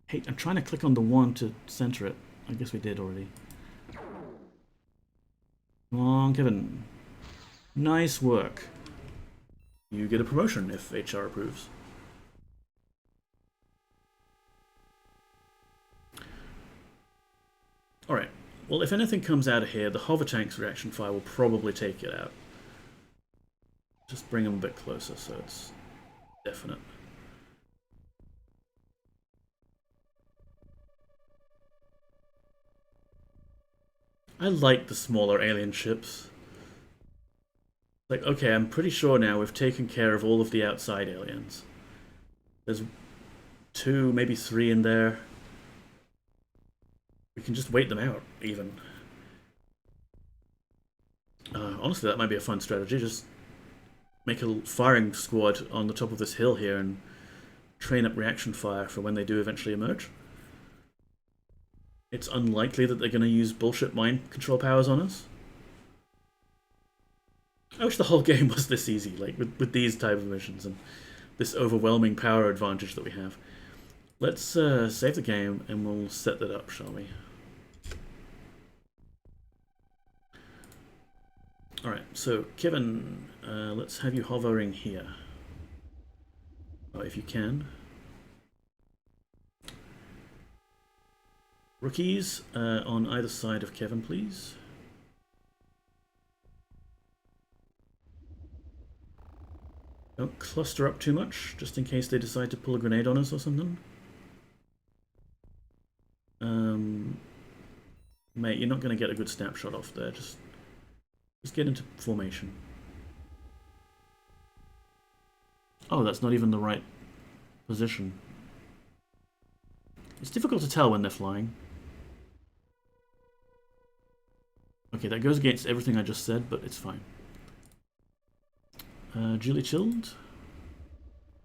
Hey, I'm trying to click on the one to center it. I guess we did already. Come on, Kevin. Nice work. You get a promotion if HR approves. Alright, well if anything comes out of here, the hover tank's reaction fire will probably take it out. Just bring them a bit closer so it's definite. I like the smaller alien ships. Like, okay, I'm pretty sure now we've taken care of all of the outside aliens. There's 2, maybe 3 in there. We can just wait them out, even. Honestly, that might be a fun strategy. Just make a firing squad on the top of this hill here and train up reaction fire for when they do eventually emerge. It's unlikely that they're going to use bullshit mind control powers on us. I wish the whole game was this easy, like with these type of missions and this overwhelming power advantage that we have. Let's save the game and we'll set that up, shall we? Alright, so Kevin, let's have you hovering here. Oh, if you can. Rookies on either side of Kevin, please. Don't cluster up too much, just in case they decide to pull a grenade on us or something. Mate, you're not going to get a good snapshot off there. Just get into formation. Oh, that's not even the right position. It's difficult to tell when they're flying. Okay, that goes against everything I just said, but it's fine. Julie chilled.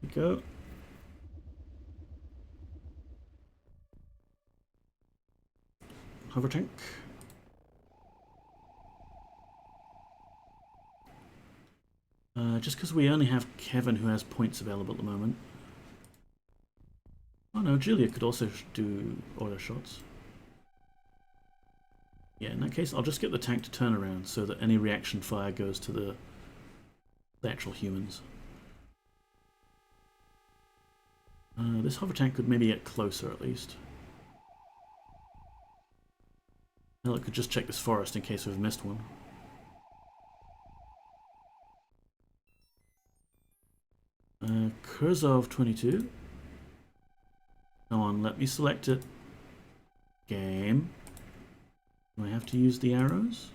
Here we go. Hover tank. Just because we only have Kevin who has points available at the moment. Oh no, Julia could also do auto shots. Yeah, in that case, I'll just get the tank to turn around so that any reaction fire goes to the actual humans. This hover tank could maybe get closer at least. Hell, it could just check this forest in case we've missed one. Kurzov 22. Come on, let me select it. Game. Do I have to use the arrows?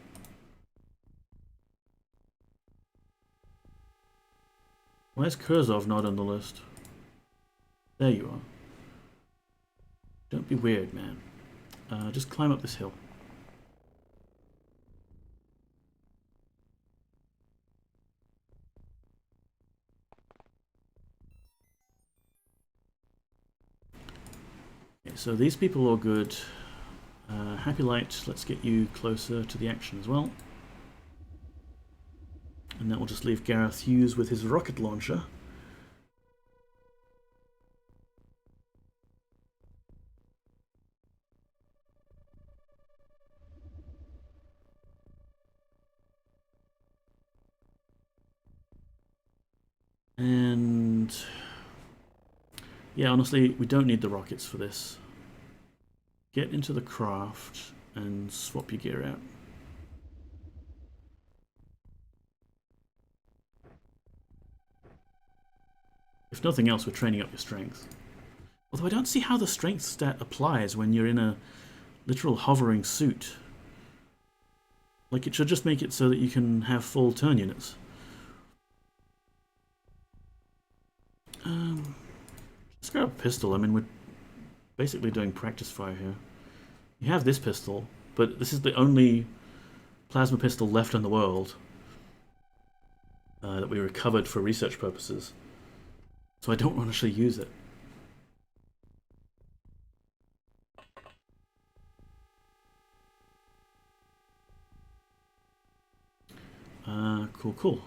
Why is Kurzov not on the list? There you are. Don't be weird, man. Just climb up this hill. Okay, so these people are good. Happy Light, let's get you closer to the action as well. And that will just leave Gareth Hughes with his rocket launcher. And yeah, honestly, we don't need the rockets for this. Get into the craft and swap your gear out. If nothing else, we're training up your strength. Although I don't see how the strength stat applies when you're in a literal hovering suit. Like, it should just make it so that you can have full turn units. Let's grab a pistol. I mean, we're basically doing practice fire here. You have this pistol, but this is the only plasma pistol left in the world that we recovered for research purposes. So I don't want to actually use it. Cool.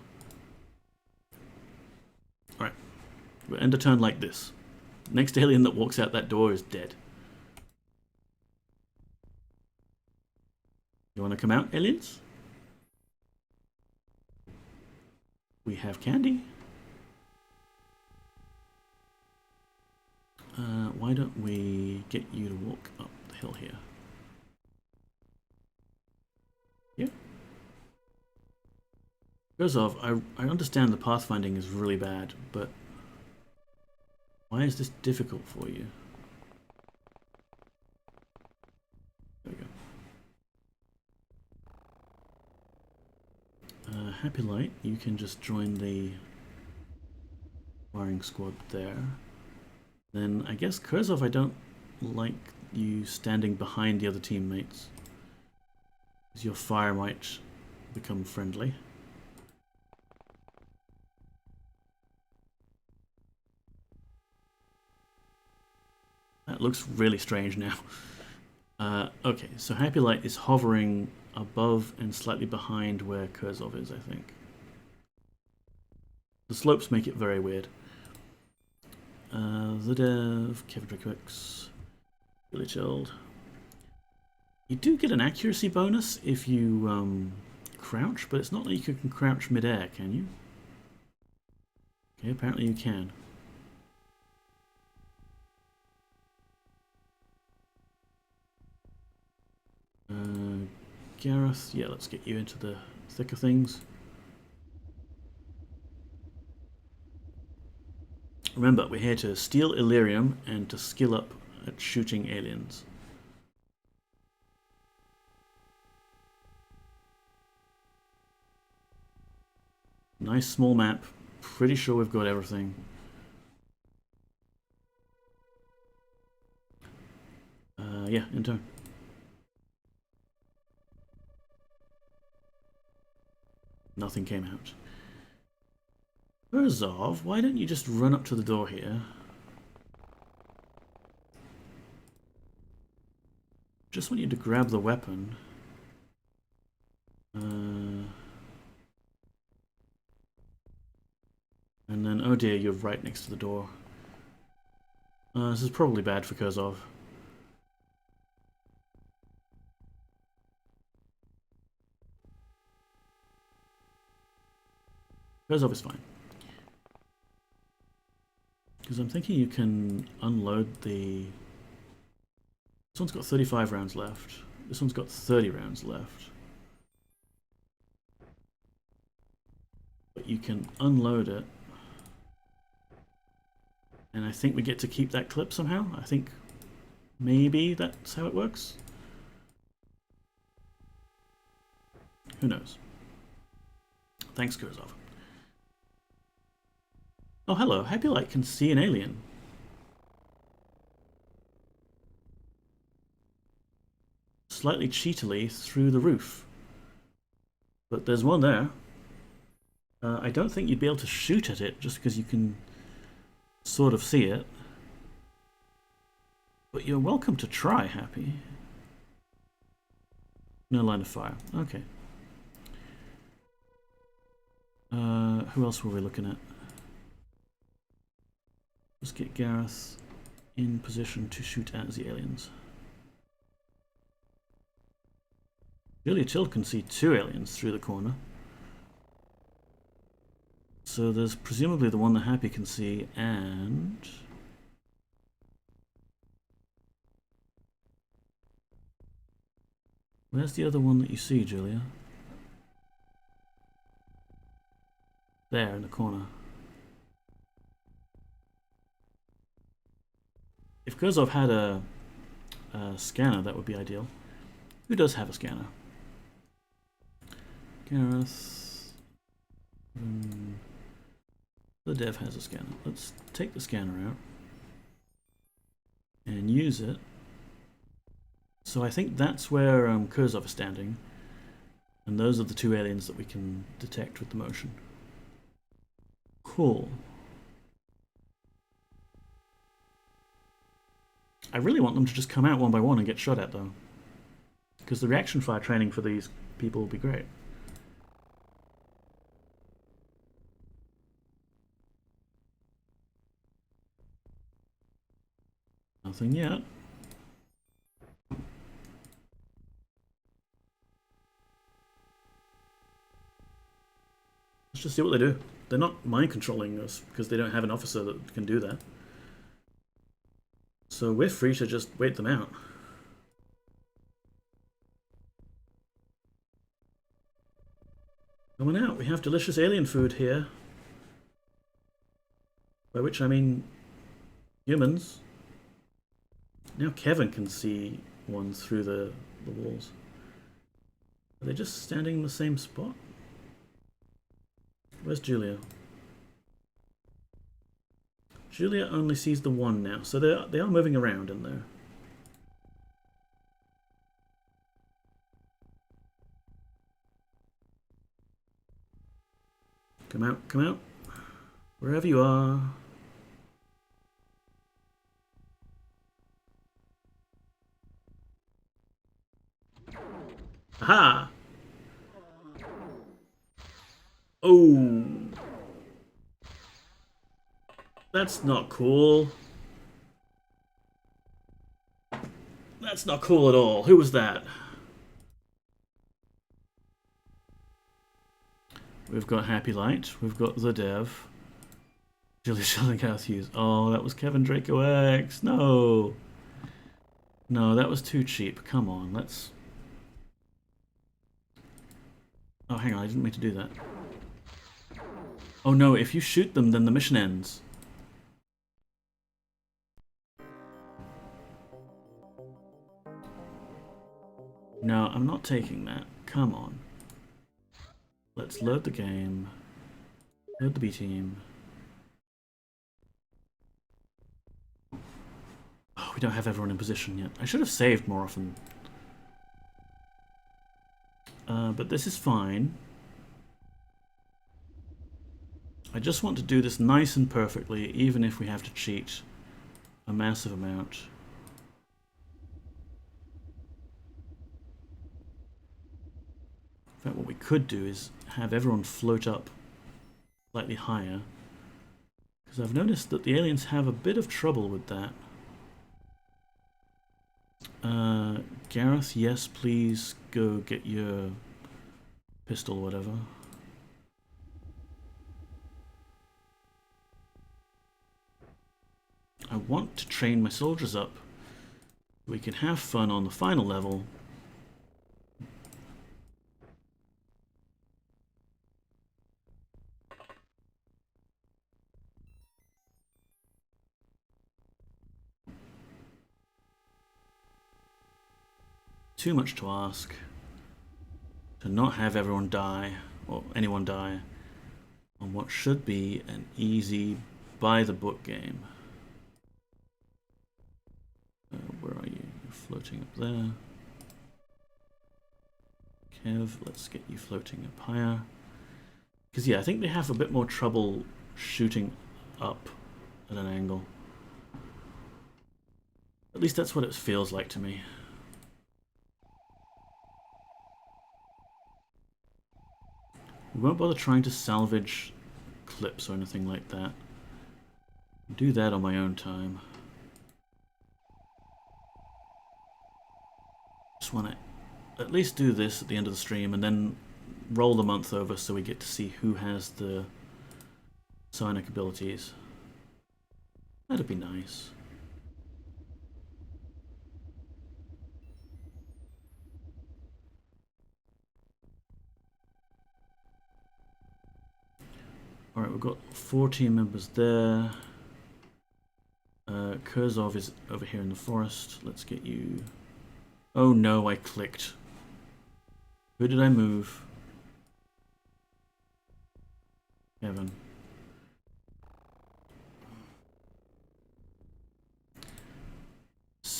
Alright. We'll end a turn like this. Next alien that walks out that door is dead. You want to come out, aliens? We have candy. Why don't we get you to walk up the hill here? Yeah. Gozov, I understand the pathfinding is really bad, but why is this difficult for you? There we go. Happy Light, you can just join the wiring squad there. Then I guess Kurzov, I don't like you standing behind the other teammates, because your fire might become friendly. That looks really strange now. Okay, so Happy Light is hovering above and slightly behind where Kurzov is, I think. The slopes make it very weird. The Dev, Kevin Drackwix, really chilled. You do get an accuracy bonus if you crouch, but it's not like you can crouch mid-air, can you? Okay, apparently you can. Gareth, yeah, let's get you into the thick of things. Remember, we're here to steal Illyrium and to skill up at shooting aliens. Nice small map. Pretty sure we've got everything. Yeah, in turn. Nothing came out. Kurzov, why don't you just run up to the door here? Just want you to grab the weapon. And then, oh dear, you're right next to the door. This is probably bad for Kurzov. Kurzov is fine. Because I'm thinking you can unload the... This one's got 35 rounds left. This one's got 30 rounds left. But you can unload it. And I think we get to keep that clip somehow. I think maybe that's how it works. Who knows? Thanks, Kurzov. Oh, hello. Happy Light can see an alien. Slightly cheatily through the roof. But there's one there. I don't think you'd be able to shoot at it just because you can sort of see it. But you're welcome to try, Happy. No line of fire. Okay. Who else were we looking at? Let's get Gareth in position to shoot at the aliens. Julia Chill can see 2 aliens through the corner. So there's presumably the one that Happy can see, and... Where's the other one that you see, Julia? There, in the corner. If Kurzov had a scanner, that would be ideal. Who does have a scanner? Gareth... The dev has a scanner. Let's take the scanner out and use it. So I think that's where Kurzov is standing. And those are the two aliens that we can detect with the motion. Cool. I really want them to just come out one by one and get shot at, though. Because the reaction fire training for these people will be great. Nothing yet. Let's just see what they do. They're not mind controlling us because they don't have an officer that can do that. So we're free to just wait them out. Coming out, we have delicious alien food here. By which I mean humans. Now Kevin can see one through the walls. Are they just standing in the same spot? Where's Julia? Julia only sees the one now, so they are moving around in there. Come out, come out. Wherever you are. Aha! Oh! That's not cool. That's not cool at all. Who was that? We've got Happy Light. We've got the Dev. Julia Schellinghouse Hughes. Oh, that was Kevin Draco X. No. No, that was too cheap. Come on, let's... Oh, hang on. I didn't mean to do that. Oh no, if you shoot them, then the mission ends. No, I'm not taking that. Come on. Let's load the game. Load the B team. Oh, we don't have everyone in position yet. I should have saved more often. But this is fine. I just want to do this nice and perfectly, even if we have to cheat a massive amount. In fact, what we could do is have everyone float up slightly higher. Because I've noticed that the aliens have a bit of trouble with that. Gareth, yes, please go get your pistol or whatever. I want to train my soldiers up. We can have fun on the final level. Too much to ask. To not have everyone die, or anyone die, on what should be an easy, by-the-book game. Where are you? You're floating up there. Kev, let's get you floating up higher. Because yeah, I think they have a bit more trouble shooting up at an angle. At least that's what it feels like to me. We won't bother trying to salvage clips or anything like that. Do that on my own time. Just want to at least do this at the end of the stream and then roll the month over so we get to see who has the psionic abilities. That'd be nice. Alright, we've got 4 team members there. Kurzov is over here in the forest. Let's get you... Oh no, I clicked. Who did I move? Kevin.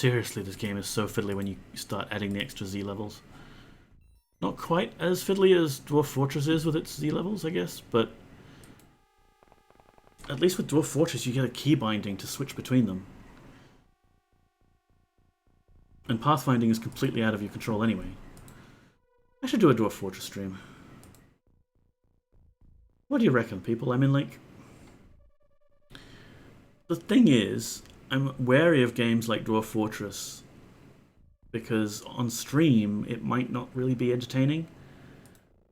seriously, this game is so fiddly when you start adding the extra Z levels. Not quite as fiddly as Dwarf Fortress is with its Z levels, I guess, but at least with Dwarf Fortress you get a key binding to switch between them. And pathfinding is completely out of your control anyway. I should do a Dwarf Fortress stream. What do you reckon, people? I mean, like... The thing is, I'm wary of games like Dwarf Fortress because on stream it might not really be entertaining.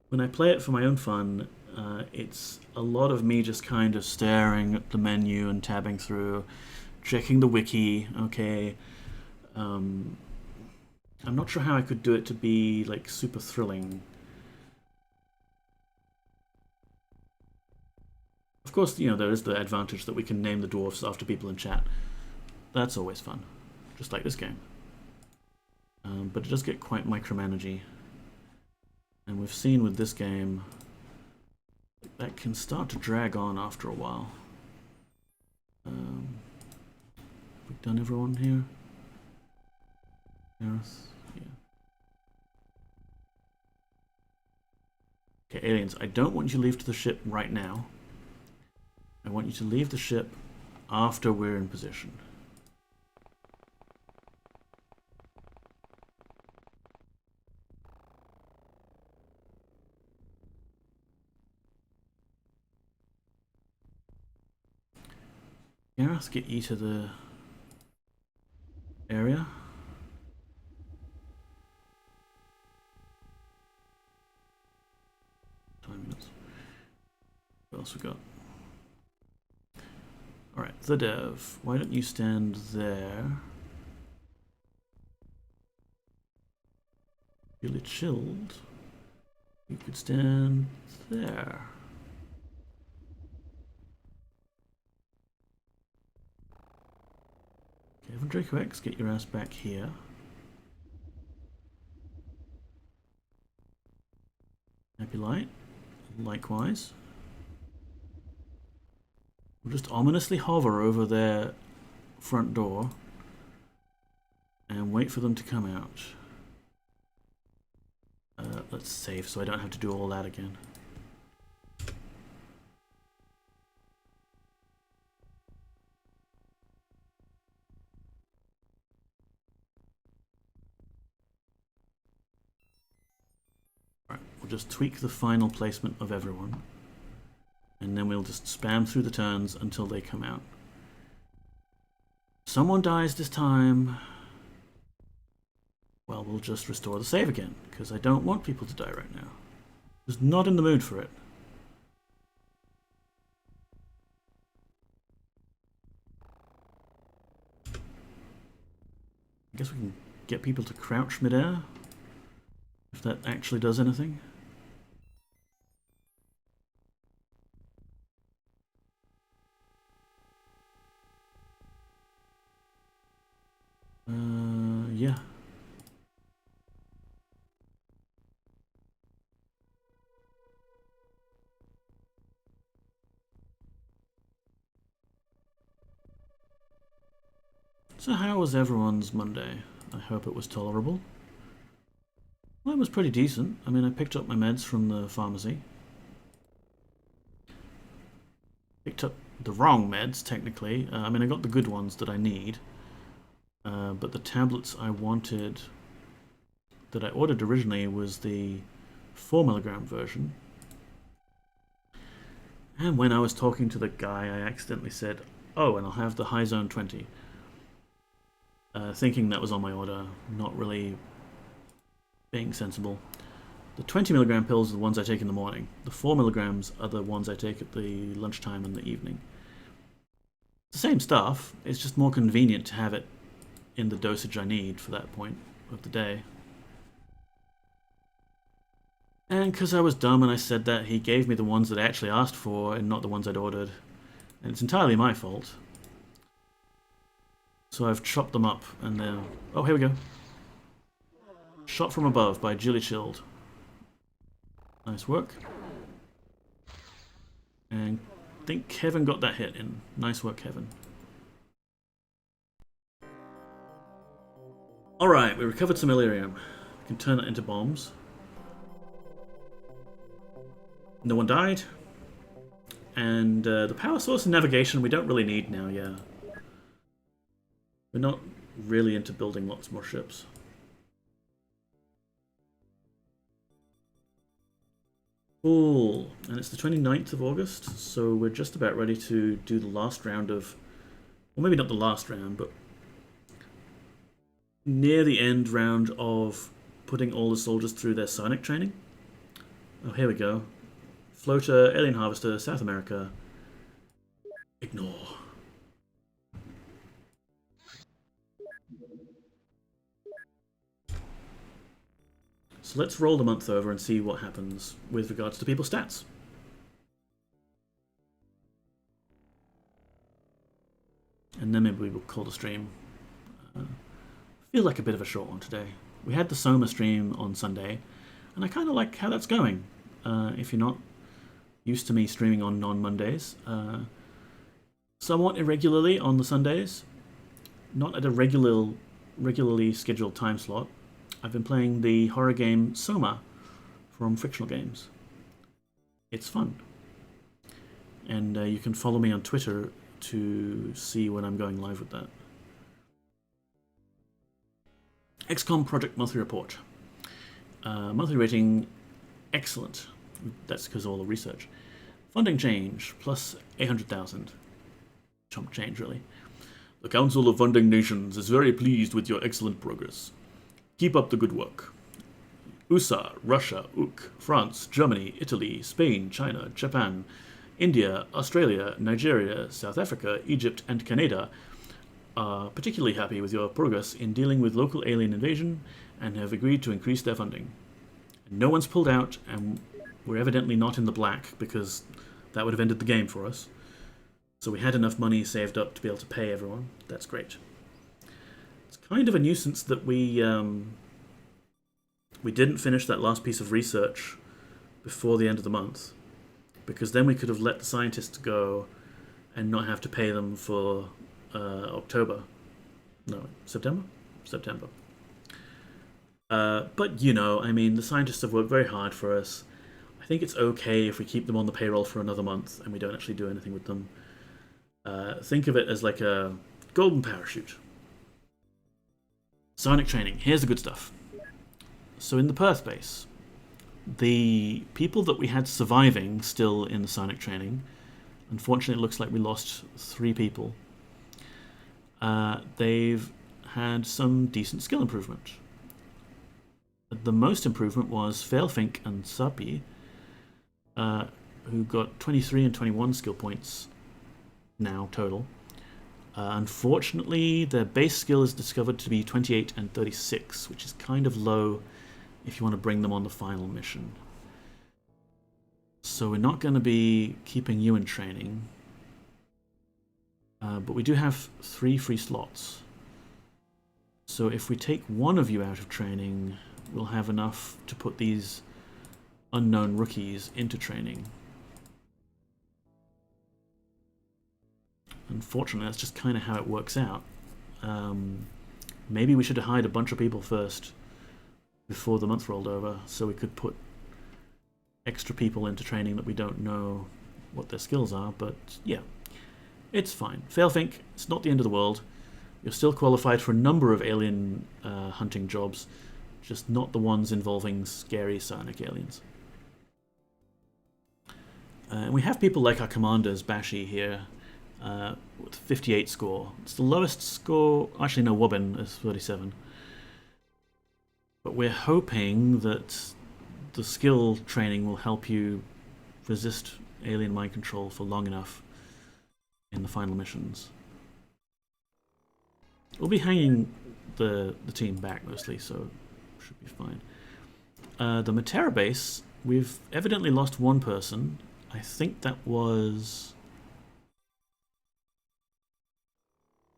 When I play it for my own fun, it's a lot of me just kind of staring at the menu and tabbing through, checking the wiki, okay. I'm not sure how I could do it to be like super thrilling. Of course, you know, there is the advantage that we can name the dwarfs after people in chat. That's always fun, just like this game. But it does get quite micromanagey. And we've seen with this game that can start to drag on after a while. We've done everyone here? Yes. Yeah. Okay, aliens, I don't want you to leave to the ship right now. I want you to leave the ship after we're in position. Yeah, let's get you to the area. Minutes. What else we got? Alright, the dev. Why don't you stand there? Really chilled. You could stand there. Kevin Draco X, get your ass back here. Happy Light, likewise. We'll just ominously hover over their front door and wait for them to come out. Let's save so I don't have to do all that again. Alright, we'll just tweak the final placement of everyone. And then we'll just spam through the turns until they come out. Someone dies this time. Well, we'll just restore the save again, because I don't want people to die right now. Just not in the mood for it. I guess we can get people to crouch midair, if that actually does anything. Yeah. So how was everyone's Monday? I hope it was tolerable. Mine was pretty decent. I mean, I picked up my meds from the pharmacy. Picked up the wrong meds, technically. I mean, I got the good ones that I need. But the tablets I wanted, that I ordered originally, was the 4mg version. And when I was talking to the guy, I accidentally said, oh, and I'll have the High Zone 20. Thinking that was on my order, not really being sensible. The 20mg pills are the ones I take in the morning. The 4mg are the ones I take at the lunchtime and the evening. It's the same stuff, it's just more convenient to have it in the dosage I need for that point of the day. And because I was dumb and I said that, he gave me the ones that I actually asked for and not the ones I'd ordered. And it's entirely my fault. So I've chopped them up and then... Oh, here we go. Shot from above by Jilly Chilled. Nice work. And I think Kevin got that hit in. Nice work, Kevin. Alright, we recovered some Illyrium. We can turn it into bombs. No one died. And the power source and navigation we don't really need now, yeah. We're not really into building lots more ships. Cool. And it's the 29th of August, so we're just about ready to do the last round of... Well, maybe not the last round, but near the end round of putting all the soldiers through their psionic training. Oh, here we go. Floater, Alien Harvester, South America. Ignore. So let's roll the month over and see what happens with regards to people's stats. And then maybe we will call the stream. Feel like a bit of a short one today. We had the Soma stream on Sunday, and I kind of like how that's going. If you're not used to me streaming on non-Mondays, somewhat irregularly on the Sundays, not at a regularly scheduled time slot. I've been playing the horror game Soma from Frictional Games. It's fun. And you can follow me on Twitter to see when I'm going live with that. XCOM Project Monthly Report. Monthly rating, excellent. That's because of all the research. Funding change, plus 800,000. Chump change, really. The Council of Funding Nations is very pleased with your excellent progress. Keep up the good work. USA, Russia, UK, France, Germany, Italy, Spain, China, Japan, India, Australia, Nigeria, South Africa, Egypt, and Canada are particularly happy with your progress in dealing with local alien invasion and have agreed to increase their funding. No one's pulled out, and we're evidently not in the black because that would have ended the game for us. So we had enough money saved up to be able to pay everyone. That's great. It's kind of a nuisance that we didn't finish that last piece of research before the end of the month, because then we could have let the scientists go and not have to pay them for October. No, September? September. But, you know, I mean, the scientists have worked very hard for us. I think it's okay if we keep them on the payroll for another month and we don't actually do anything with them. Think of it as like a golden parachute. Psionic training. Here's the good stuff. So in the Perth base, the people that we had surviving still in the psionic training, unfortunately it looks like we lost 3 people. They've had some decent skill improvement. The most improvement was Failfink and Sapi, who got 23 and 21 skill points now total. Unfortunately, their base skill is discovered to be 28 and 36, which is kind of low if you want to bring them on the final mission. So we're not going to be keeping you in training. But we do have 3 free slots. So if we take one of you out of training, we'll have enough to put these unknown rookies into training. Unfortunately, that's just kind of how it works out. Maybe we should have hired a bunch of people first before the month rolled over, so we could put extra people into training that we don't know what their skills are, but yeah, it's fine. Failfink, it's not the end of the world. You're still qualified for a number of alien hunting jobs, just not the ones involving scary psionic aliens. And we have people like our commanders, Bashi, here, with 58 score. It's the lowest score. Actually, no, Wobbin is 37. But we're hoping that the skill training will help you resist alien mind control for long enough in the final missions. We'll be hanging the team back mostly, so should be fine. The Matera base, we've evidently lost one person. I think that was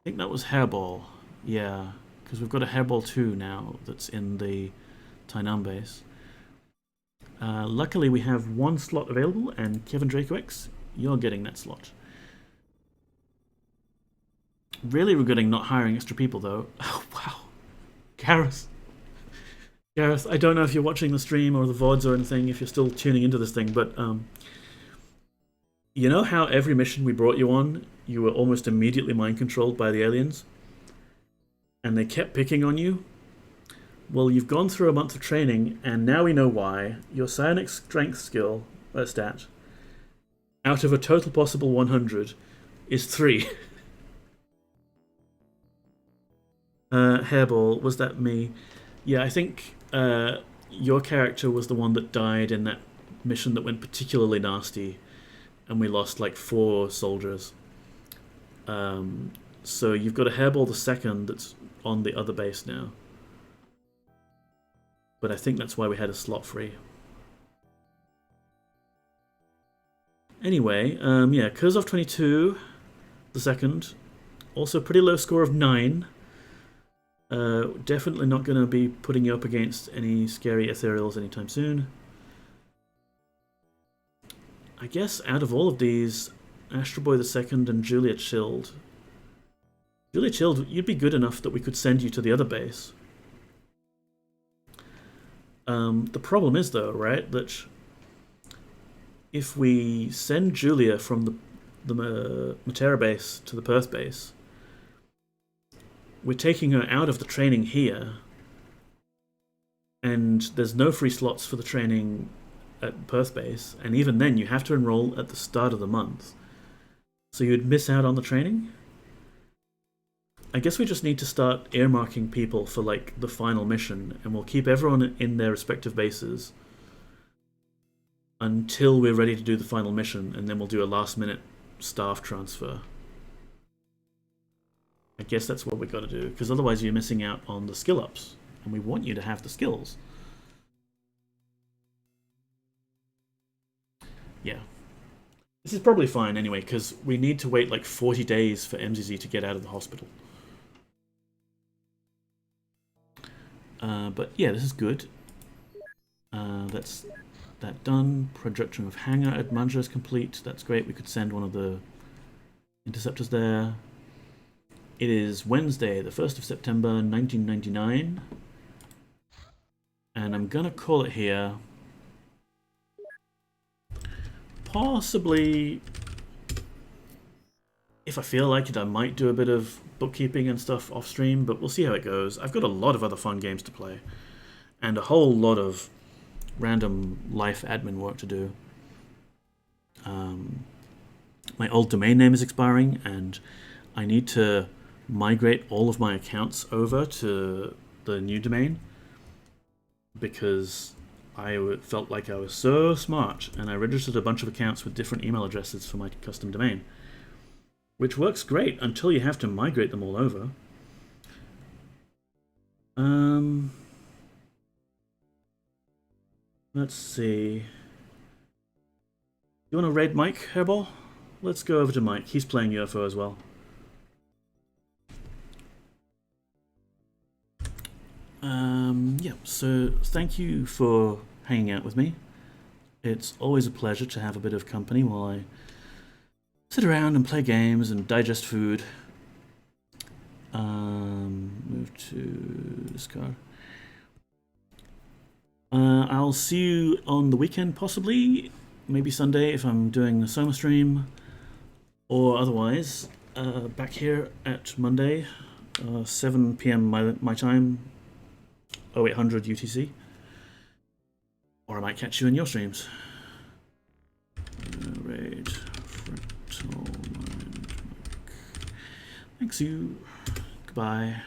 Hairball. Yeah, because we've got a Hairball 2 now that's in the Tainan base. Luckily we have one slot available, and Kevin Dracox, you're getting that slot. Really regretting not hiring extra people though. Oh wow. Gareth. Gareth, I don't know if you're watching the stream or the VODs or anything, if you're still tuning into this thing, but you know how every mission we brought you on, you were almost immediately mind controlled by the aliens? And they kept picking on you? Well, you've gone through a month of training, and now we know why. Your psionic strength skill, stat, out of a total possible 100, is 3. Hairball, was that me? Yeah, I think your character was the one that died in that mission that went particularly nasty, and we lost like 4 soldiers. So you've got a Hairball the second that's on the other base now. But I think that's why we had a slot free. Anyway, yeah, Kurzov 22, the second. Also pretty low score of 9. Definitely not going to be putting you up against any scary ethereals anytime soon. I guess out of all of these, Astro Boy the second and Julia Chilled. Julia Chilled, you'd be good enough that we could send you to the other base. The problem is though, right, that if we send Julia from the Matera base to the Perth base, we're taking her out of the training here, and there's no free slots for the training at Perth base, and even then you have to enroll at the start of the month. So you'd miss out on the training? I guess we just need to start earmarking people for like the final mission, and we'll keep everyone in their respective bases until we're ready to do the final mission, and then we'll do a last minute staff transfer. I guess that's what we got to do, because otherwise you're missing out on the skill ups, and we want you to have the skills. Yeah. This is probably fine anyway, because we need to wait like 40 days for MZZ to get out of the hospital. But yeah, this is good. That's that done. Projection of hangar at Manja is complete. That's great. We could send one of the interceptors there. It is Wednesday, the 1st of September, 1999. And I'm gonna call it here. Possibly, if I feel like it, I might do a bit of bookkeeping and stuff off stream, but we'll see how it goes. I've got a lot of other fun games to play, and a whole lot of random life admin work to do. My old domain name is expiring, and I need to migrate all of my accounts over to the new domain, because I felt like I was so smart, and I registered a bunch of accounts with different email addresses for my custom domain, which works great until you have to migrate them all over. Let's see. You want to raid Mike, Hairball? Let's go over to Mike. He's playing UFO as well. Yeah, so thank you for hanging out with me. It's always a pleasure to have a bit of company while I sit around and play games and digest food. Move to this card. I'll see you on the weekend, possibly. Maybe Sunday if I'm doing the Soma stream. Or otherwise, back here at Monday, 7 PM my time, 0800 UTC. Or I might catch you in your streams. Raid. Thanks you. Goodbye.